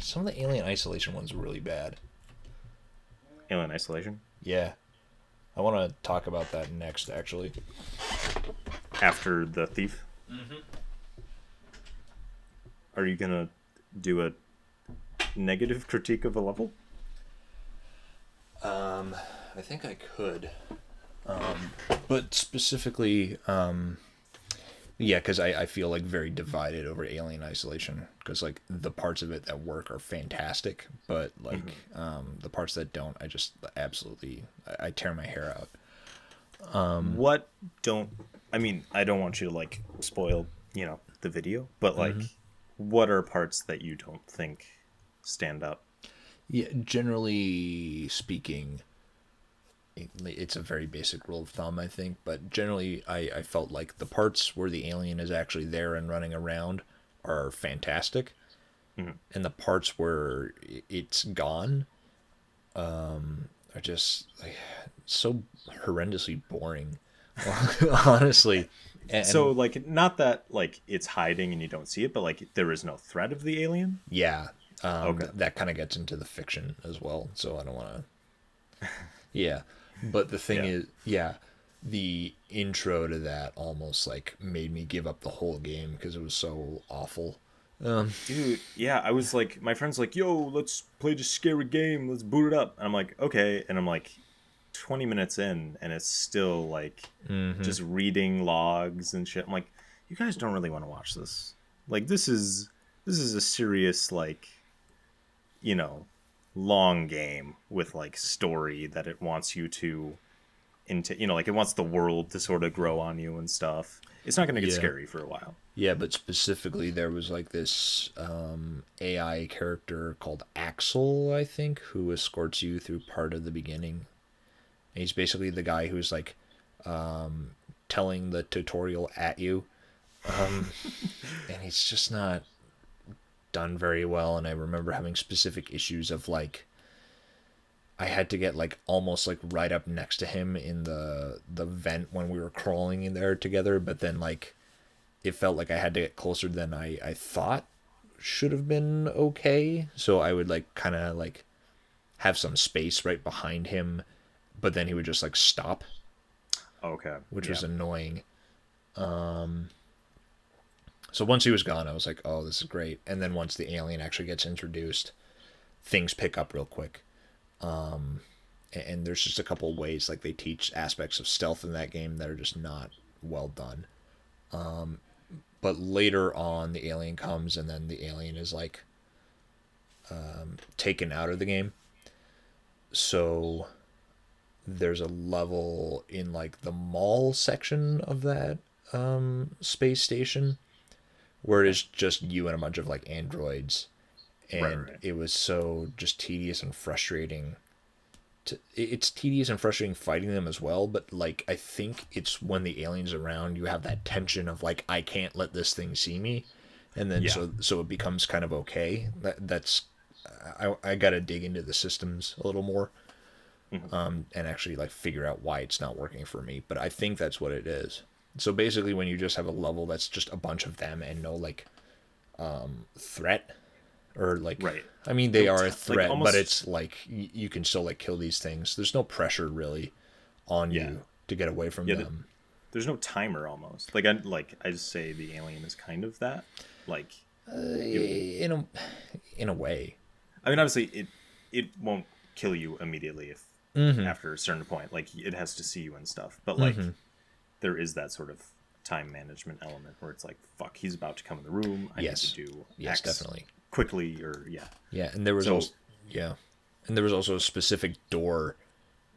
some of the Alien Isolation ones were really bad. Alien Isolation? Yeah, I want to talk about that next. Actually, After the Thief? Are you gonna do a negative critique of a level? I think I could, but specifically, yeah, because I feel like very divided over Alien Isolation because like the parts of it that work are fantastic, but like the parts that don't, I just absolutely I tear my hair out. What don't I mean, I don't want you to like spoil, the video, but like what are parts that you don't think stand up? Yeah, generally speaking, it's a very basic rule of thumb, I think. But generally, I felt like the parts where the alien is actually there and running around are fantastic, and the parts where it's gone are just like so horrendously boring. Honestly, So and like not that like it's hiding and you don't see it, but like there is no threat of the alien? yeah, Okay. that kind of gets into the fiction as well. So I don't want to. Yeah, but the thing Yeah. is, yeah, the intro to that almost like made me give up the whole game because it was so awful. Dude, yeah, I was like, my friend's like, yo, let's play this scary game, let's boot it up. And I'm like, okay. And I'm like 20 minutes in, and it's still like just reading logs and shit. I'm like, you guys don't really want to watch this. Like, this is a serious, like, you know, long game with like story that it wants you to like it wants the world to sort of grow on you and stuff. It's not going to get Yeah, scary for a while. yeah, but specifically there was like this AI character called Axel, I think, who escorts you through part of the beginning. And he's basically the guy who's like telling the tutorial at you, and he's just not done very well. And I remember having specific issues of like I had to get like almost like right up next to him in the vent when we were crawling in there together, but then like it felt like I had to get closer than I thought should have been okay. So I would like kind of like have some space right behind him, but then he would just like stop, Okay. which Yeah. was annoying. So once he was gone, I was like, "Oh, this is great." And then once the alien actually gets introduced, things pick up real quick. And there's just a couple ways like they teach aspects of stealth in that game that are just not well done. But later on, the alien comes, and then the alien is like taken out of the game. So there's a level in like the mall section of that space station where it's just you and a bunch of like androids, Right, and right. it was so just tedious and frustrating it's tedious and frustrating fighting them as well, but like I think it's when the aliens around, you have that tension of like I can't let this thing see me, and then Yeah. so it becomes kind of okay. That's I got to dig into the systems a little more, and actually like figure out why it's not working for me. But I think that's what it is. So basically, when you just have a level that's just a bunch of them and no like threat, or like, Right. I mean they No are a like, threat, almost- but it's like you can still like kill these things. There's no pressure really on Yeah. you to get away from Yeah, them. There's no timer almost. I just say the alien is kind of that. Like, In a way. I mean, obviously it won't kill you immediately if after a certain point. Like, it has to see you and stuff. But like, there is that sort of time management element where it's like, fuck, he's about to come in the room. I Yes. need to do Yes, X definitely. quickly, or Yeah, and there was So- also and there was also a specific door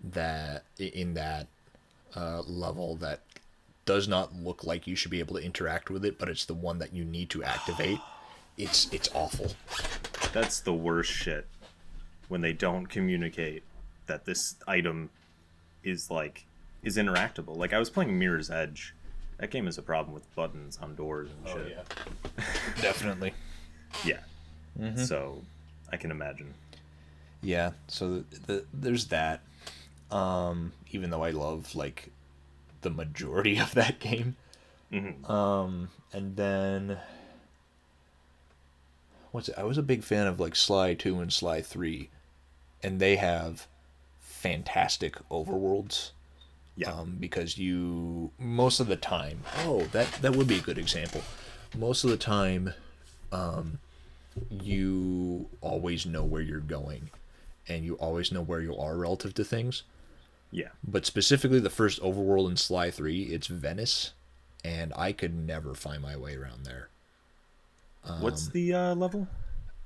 that in that level that does not look like you should be able to interact with it, but it's the one that you need to activate. It's awful. That's the worst shit when they don't communicate that this item is interactable. Like, I was playing Mirror's Edge. That game is a problem with buttons on doors and shit. Definitely. Yeah. So I can imagine. Yeah, so there's that. Even though I love like the majority of that game. And then I was a big fan of like Sly 2 and Sly 3, and they have fantastic overworlds. Yeah. Because you most of the time, that would be a good example. Most of the time, you always know where you're going, and you always know where you are relative to things. Yeah. But specifically, the first overworld in Sly 3, it's Venice, and I could never find my way around there. What's the level?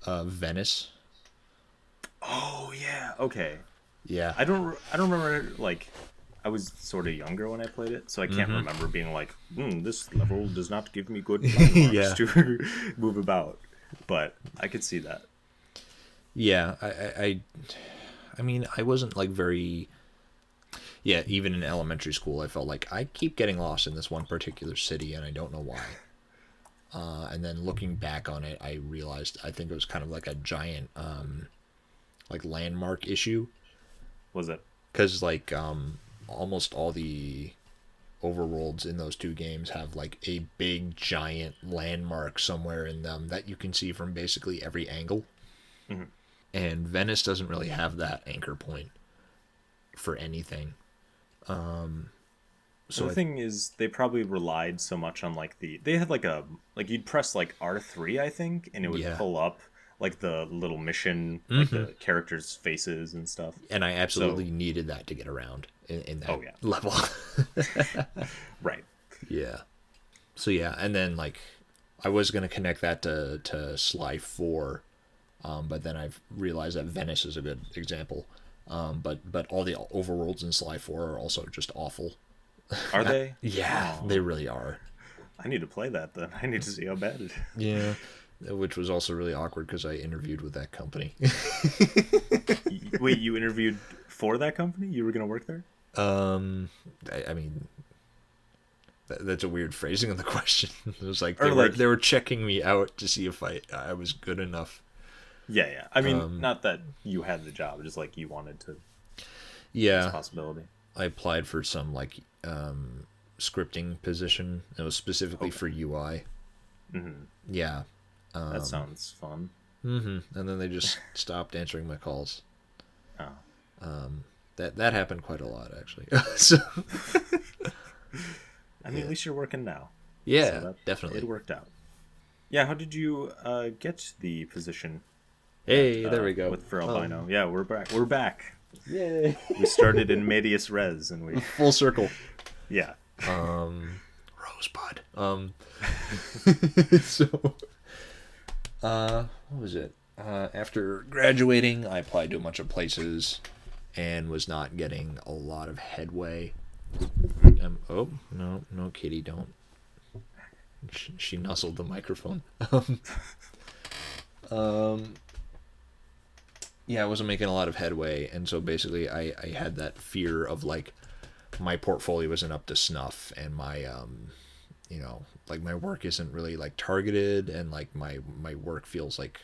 Venice. Oh yeah. Okay. Yeah. I don't remember, like, I was sort of younger when I played it, so I can't remember being like, this level does not give me good landmarks Yeah. to move about. But I could see that. Yeah, I mean, I wasn't like very. Yeah, even in elementary school, I felt like I keep getting lost in this one particular city, and I don't know why. And then looking back on it, I realized I think it was kind of like a giant, like landmark issue, Was it? because like almost all the overworlds in those two games have like a big giant landmark somewhere in them that you can see from basically every angle. And Venice doesn't really have that anchor point for anything. So the thing is, they probably relied so much on like they had like you'd press like R3, I think, and it would Yeah. pull up like the little mission, like the characters' faces and stuff. And I absolutely needed that to get around in that yeah. level. Right. Yeah. So yeah, and then like I was gonna connect that to Sly 4, but then I've realized that Venice is a good example. But all the overworlds in Sly 4 are also just awful. Are they? Yeah, they really are. I need to play that then. I need to see how bad it is. Yeah. Which was also really awkward because I interviewed with that company. Wait, you interviewed for that company? You were going to work there? I mean, that's a weird phrasing of the question. It was like Or they were checking me out to see if I was good enough. Yeah, yeah. I mean, not that you had the job, just like you wanted to. Yeah, It's a possibility. I applied for some like scripting position. It was specifically for UI. Yeah. That sounds fun. And then they just stopped answering my calls. Oh. That happened quite a lot actually. So I mean, at least you're working now. yeah, So definitely. It worked out. Yeah, how did you get the position? Hey, there we go. For Albino. Yeah, we're back. We're back. Yay! We started in Medias Res, and we... Full circle. Yeah. Rosebud. So, what was it? After graduating, I applied to a bunch of places and was not getting a lot of headway. Oh, no, Kitty, don't. She nuzzled the microphone. yeah, I wasn't making a lot of headway, and so basically I had that fear of like my portfolio isn't up to snuff, and my like my work isn't really like targeted, and like my work feels like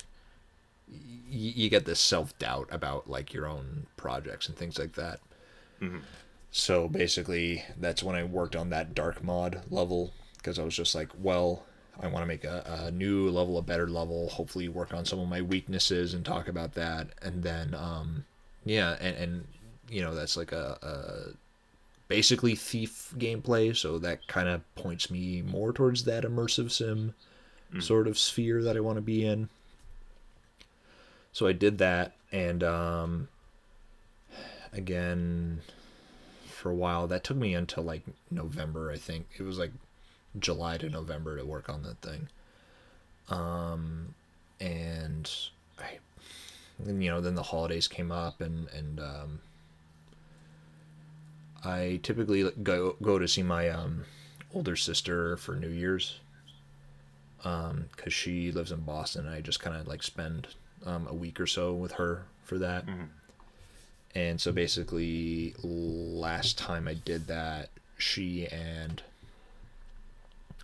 you get this self doubt about like your own projects and things like that. Mm-hmm. So basically, that's when I worked on that dark mod level because I was just like, well, I want to make a new level, a better level, hopefully work on some of my weaknesses and talk about that. And then, yeah, and that's like a basically Thief gameplay. So that kind of points me more towards that immersive sim sort of sphere that I want to be in. So I did that. And again, for a while, that took me until like November, I think. It was like July to November to work on that thing. And I, then the holidays came up, and I typically go to see my older sister for New Year's, because she lives in Boston, and I just kind of like spend a week or so with her for that. Mm-hmm. And so basically, last time I did that, she and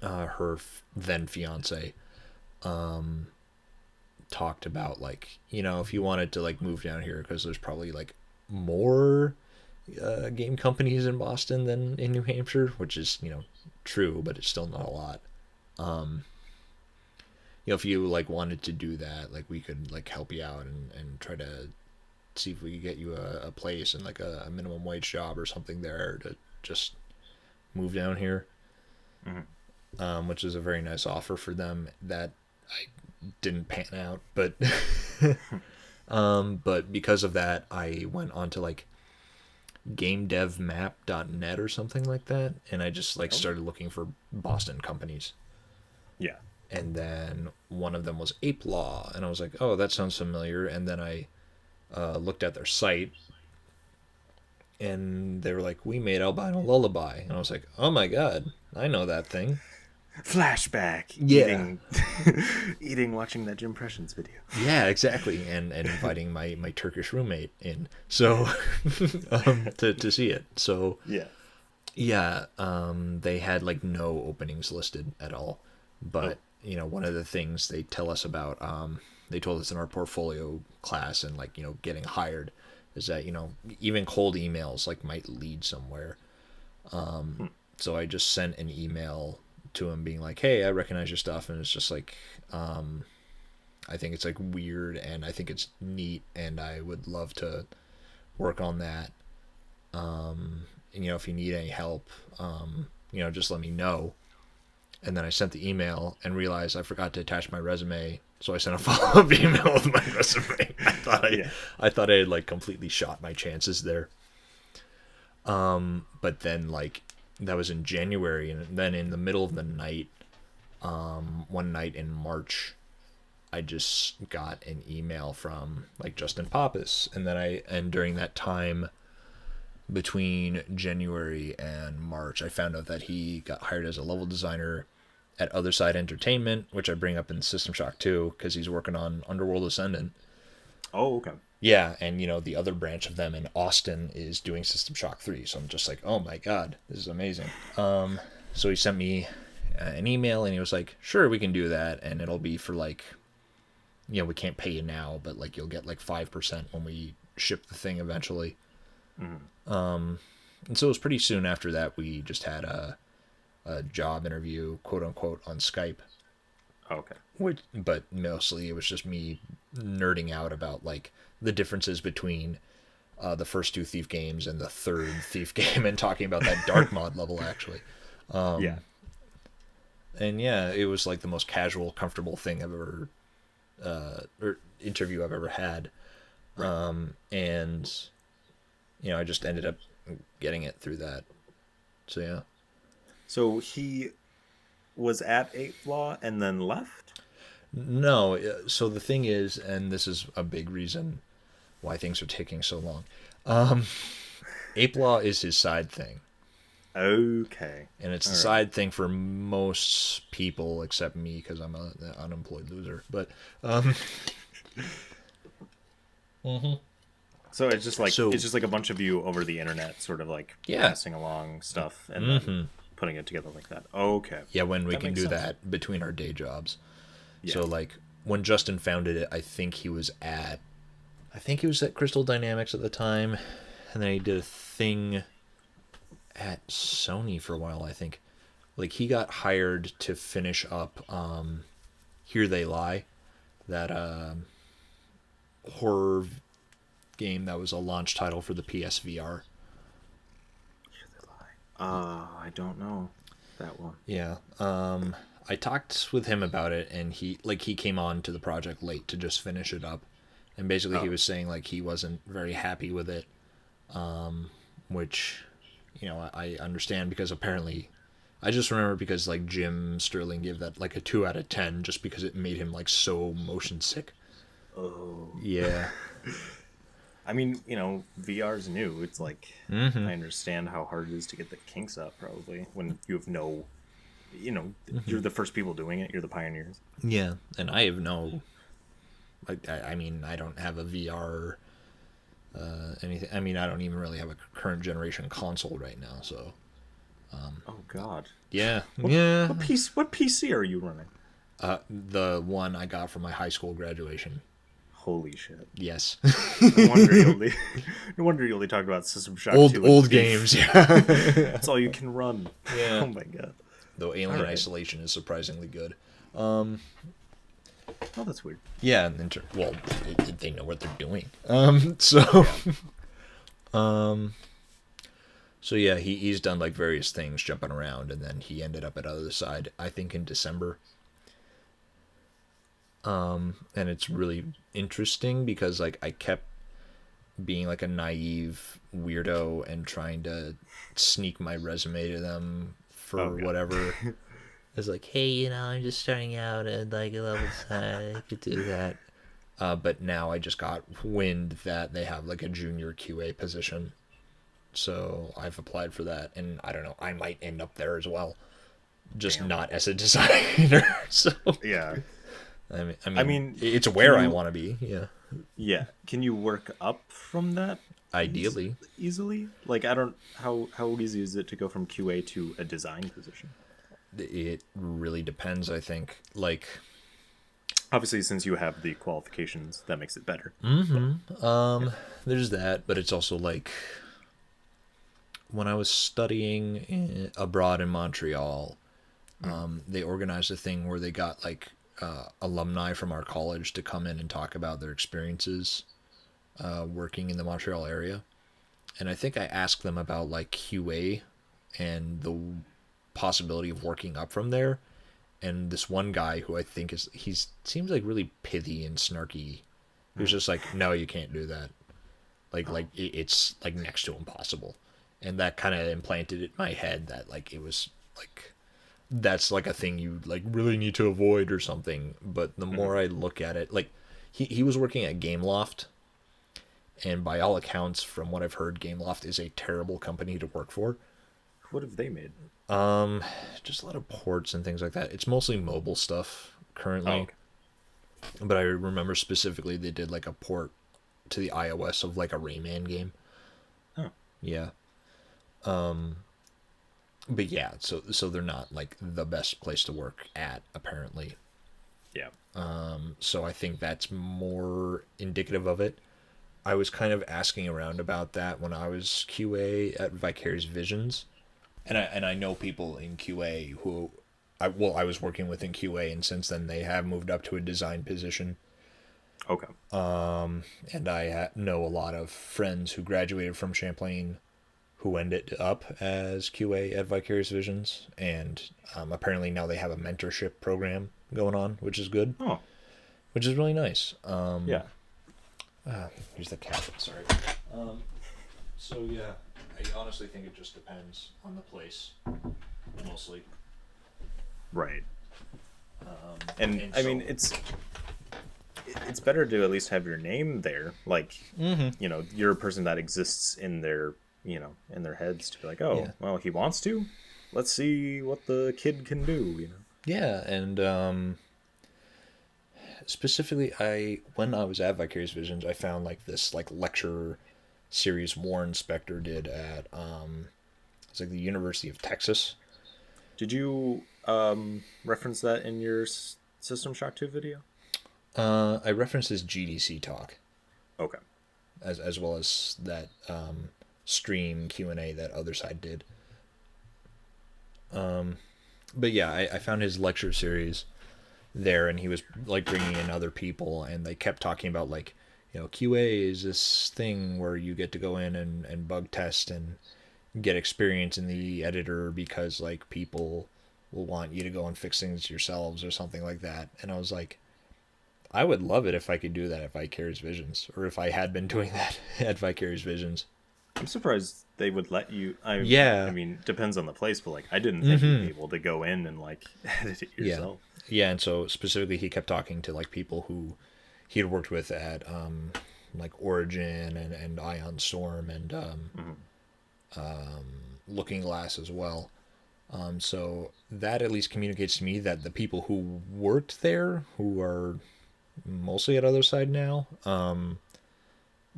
her then fiance talked about like if you wanted to like move down here because there's probably like more game companies in Boston than in New Hampshire, which is true, but it's still not a lot. If you like wanted to do that, like we could like help you out and try to see if we could get you a place and like a minimum wage job or something there to just move down here. Mm-hmm. Which is a very nice offer for them that I didn't pan out, but but because of that, I went on to like gamedevmap.net or something like that, and I just like started looking for Boston companies. Yeah. And then one of them was Ape Law, and I was like, oh, that sounds familiar. And then I looked at their site, and they were like, we made Albino Lullaby, and I was like, oh my god, I know that thing. Flashback. Yeah. Eating, watching that Jim Pressions video. Yeah, exactly, and inviting my Turkish roommate in, so to see it. So yeah, they had like no openings listed at all, but one of the things they tell us about, they told us in our portfolio class and like getting hired, is that even cold emails like might lead somewhere. So I just sent an email to him being like, hey, I recognize your stuff, and it's just like, I think it's like weird, and I think it's neat, and I would love to work on that. And, if you need any help, just let me know. And then I sent the email and realized I forgot to attach my resume, so I sent a follow-up email with my resume. I thought I had like completely shot my chances there. But then like that was in January, and then in the middle of the night, one night in March, I just got an email from like Justin Pappas, and during that time between January and March, I found out that he got hired as a level designer at Other Side Entertainment, which I bring up in System Shock 2 because he's working on Underworld Ascendant. Oh, okay. Yeah, and the other branch of them in Austin is doing System Shock 3, so I'm just like, oh my god, this is amazing. So he sent me an email, and he was like, sure, we can do that, and it'll be for like, we can't pay you now, but like you'll get like 5% when we ship the thing eventually. And so it was pretty soon after that we just had a job interview, quote unquote, on Skype. Okay. But mostly it was just me nerding out about like the differences between the first two Thief games and the third Thief game, and talking about that dark mod level actually. Yeah. And yeah, it was like the most casual, comfortable thing I've ever or interview I've ever had. Right. And I just ended up getting it through that. So yeah. So he was at Ape Law and then left? No. So the thing is, and this is a big reason why things are taking so long. Ape Law is his side thing. Okay. And it's the side thing for most people except me, because I'm an unemployed loser. But So it's just like So- a bunch of you over the internet, sort of like Yeah. passing along stuff and then putting it together like that. Okay. Yeah, when we That can makes do sense. that between our day jobs. Yeah. So like when Justin founded it, I think he was at Crystal Dynamics at the time, and then he did a thing at Sony for a while, I think. Like he got hired to finish up Here They Lie, that horror game that was a launch title for the PSVR. I don't know that one. Yeah. I talked with him about it, and he came on to the project late to just finish it up, and basically he was saying like he wasn't very happy with it, which, I understand, because apparently, I just remember because like Jim Sterling gave that like a 2 out of 10 just because it made him like so motion sick. Oh. Yeah. I mean, VR's new. It's like I understand how hard it is to get the kinks up, probably, when you have no, you're the first people doing it. You're the pioneers. Yeah, and I have no. I mean, I don't have a VR. Anything. I mean, I don't even really have a current generation console right now. So. Oh God. Yeah. What PC are you running? The one I got from my high school graduation. Holy shit. Yes. No wonder you only talk about System Shock 2 and old Thief. games. Yeah. That's all you can run. Yeah. Oh my God. Though Alien All right. Isolation is surprisingly good. Oh, that's weird. Yeah, they know what they're doing. So yeah, he's done like various things jumping around, and then he ended up at Other Side, I think, in December. And it's really interesting because like I kept being like a naive weirdo and trying to sneak my resume to them for whatever. It's like, hey, I'm just starting out at like a level side. I could do that. But now I just got wind that they have like a junior QA position. So I've applied for that, and I don't know, I might end up there as well. Just not as a designer. So Yeah. I mean it's where I want to be. Yeah. Yeah. Can you work up from that Ideally. easily? Like, how easy is it to go from QA to a design position? It really depends, I think. Like, Obviously, since you have the qualifications, that makes it better. there's that, but it's also like when I was studying abroad in Montreal, they organized a thing where they got like alumni from our college to come in and talk about their experiences working in the Montreal area. And I think I asked them about like QA and the possibility of working up from there. And this one guy who I think seems like really pithy and snarky, he was just like, no, you can't do that. It's like next to impossible. And that kind of implanted it in my head that like it was like that's like a thing you like really need to avoid or something. But the more I look at it, like he was working at Gameloft, and by all accounts, from what I've heard, Gameloft is a terrible company to work for. What have they made? Just a lot of ports and things like that. It's mostly mobile stuff currently. Oh, okay. But I remember specifically they did like a port to the iOS of like a Rayman game. Oh. Yeah. But yeah, so they're not like the best place to work at, apparently. Yeah. So I think that's more indicative of it. I was kind of asking around about that when I was QA at Vicarious Visions. And I know people in QA who I was working with in QA, and since then they have moved up to a design position. Okay. And I know a lot of friends who graduated from Champlain who ended up as QA at Vicarious Visions, and apparently now they have a mentorship program going on, which is good. Oh. Which is really nice. Yeah. Here's the cat. Sorry. So yeah, I honestly think it just depends on the place, mostly. Right. And and I mean, so- it's better to at least have your name there. Like, you're a person that exists in their, in their heads to be like, oh, Yeah. well, he wants to. Let's see what the kid can do. Yeah, and specifically, when I was at Vicarious Visions, I found like this like lecture series Warren Spector did at it's like the University of Texas. Did you reference that in your System Shock 2 video? I referenced his GDC talk Okay. as well as that stream Q&A that other side did. But yeah, I found his lecture series there, and he was like bringing in other people, and they kept talking about like, you know, QA is this thing where you get to go in and bug test and get experience in the editor because like people will want you to go and fix things yourselves or something like that. And I was like, I would love it if I could do that at Vicarious Visions, or if I had been doing that at Vicarious Visions. I'm surprised they would let you. Yeah. I mean, depends on the place, but like, I didn't think you'd be able to go in and like edit it yourself. Yeah, and so specifically he kept talking to like people who he had worked with at like Origin and Ion Storm and Looking Glass as well. So that at least communicates to me that the people who worked there, who are mostly at other side now,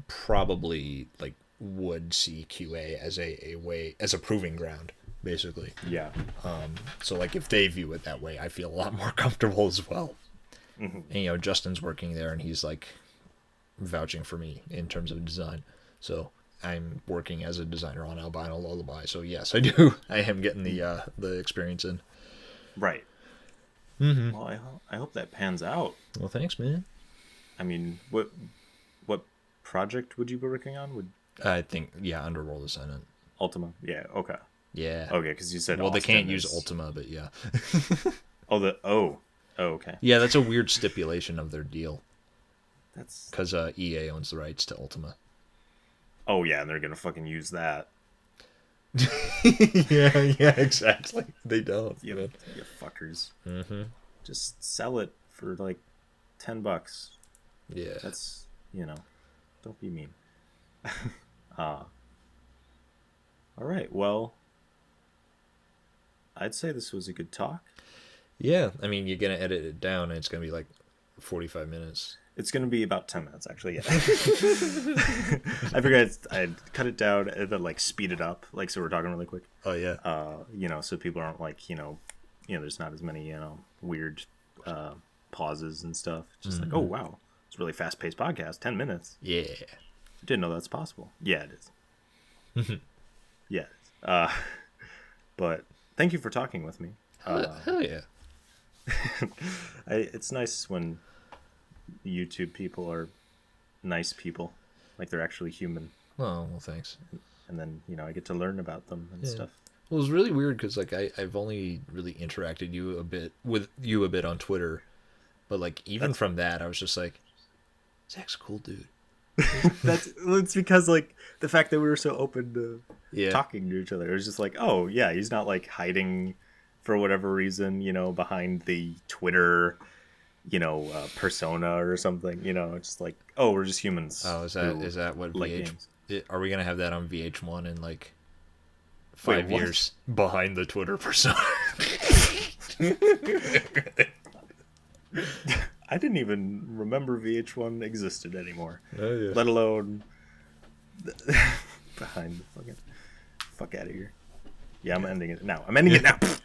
probably like would see QA as a way, as a proving ground, basically. Yeah. So like if they view it that way, I feel a lot more comfortable as well. Mm-hmm. And you know, Justin's working there and he's like vouching for me in terms of design. So I'm working as a designer on Albino Lullaby. So yes, I do. I am getting the experience in. Right. Mm-hmm. Well, I hope that pans out. Well, thanks, man. I mean, what project would you be working on? Would I think Underworld Ascendant. Ultima? Yeah. Okay. Yeah. Okay, because you said well, they Austin can't use is- Ultima, but yeah. Oh, okay. Yeah, that's a weird stipulation of their deal That's. because EA owns the rights to Ultima. Oh yeah, and they're gonna fucking use that. yeah, exactly. They don't. You fuckers. Mm-hmm. Just sell it for like $10. Yeah. That's don't be mean. All right. Well, I'd say this was a good talk. Yeah, I mean, you're gonna edit it down, and it's gonna be like 45 minutes. It's going to be about 10 minutes, actually. Yeah. I figured I'd cut it down and then like speed it up, like so we're talking really quick. Oh yeah. So people aren't like there's not as many weird pauses and stuff. Just like, oh wow, it's a really fast-paced podcast. 10 minutes. Yeah. Didn't know that's possible. Yeah, it is. Yeah. It is. But thank you for talking with me. Hell yeah. It's nice when YouTube people are nice people, like they're actually human, Oh well, thanks. and then I get to learn about them and stuff. Well, it was really weird because like I've only really interacted with you a bit on Twitter, but like even from that, I was just like, Zach's a cool dude. It's because like the fact that we were so open to Yeah. talking to each other, it was just like, oh yeah, he's not like hiding for whatever reason, behind the Twitter persona or something. It's just like, oh, we're just humans. Oh, is that what like VH? games. Are we gonna have that on VH1 in like Wait, 5 what? years behind the Twitter persona? I didn't even remember VH1 existed anymore, Oh yeah. let alone behind the fucking fuck out of here. Yeah, I'm ending it now.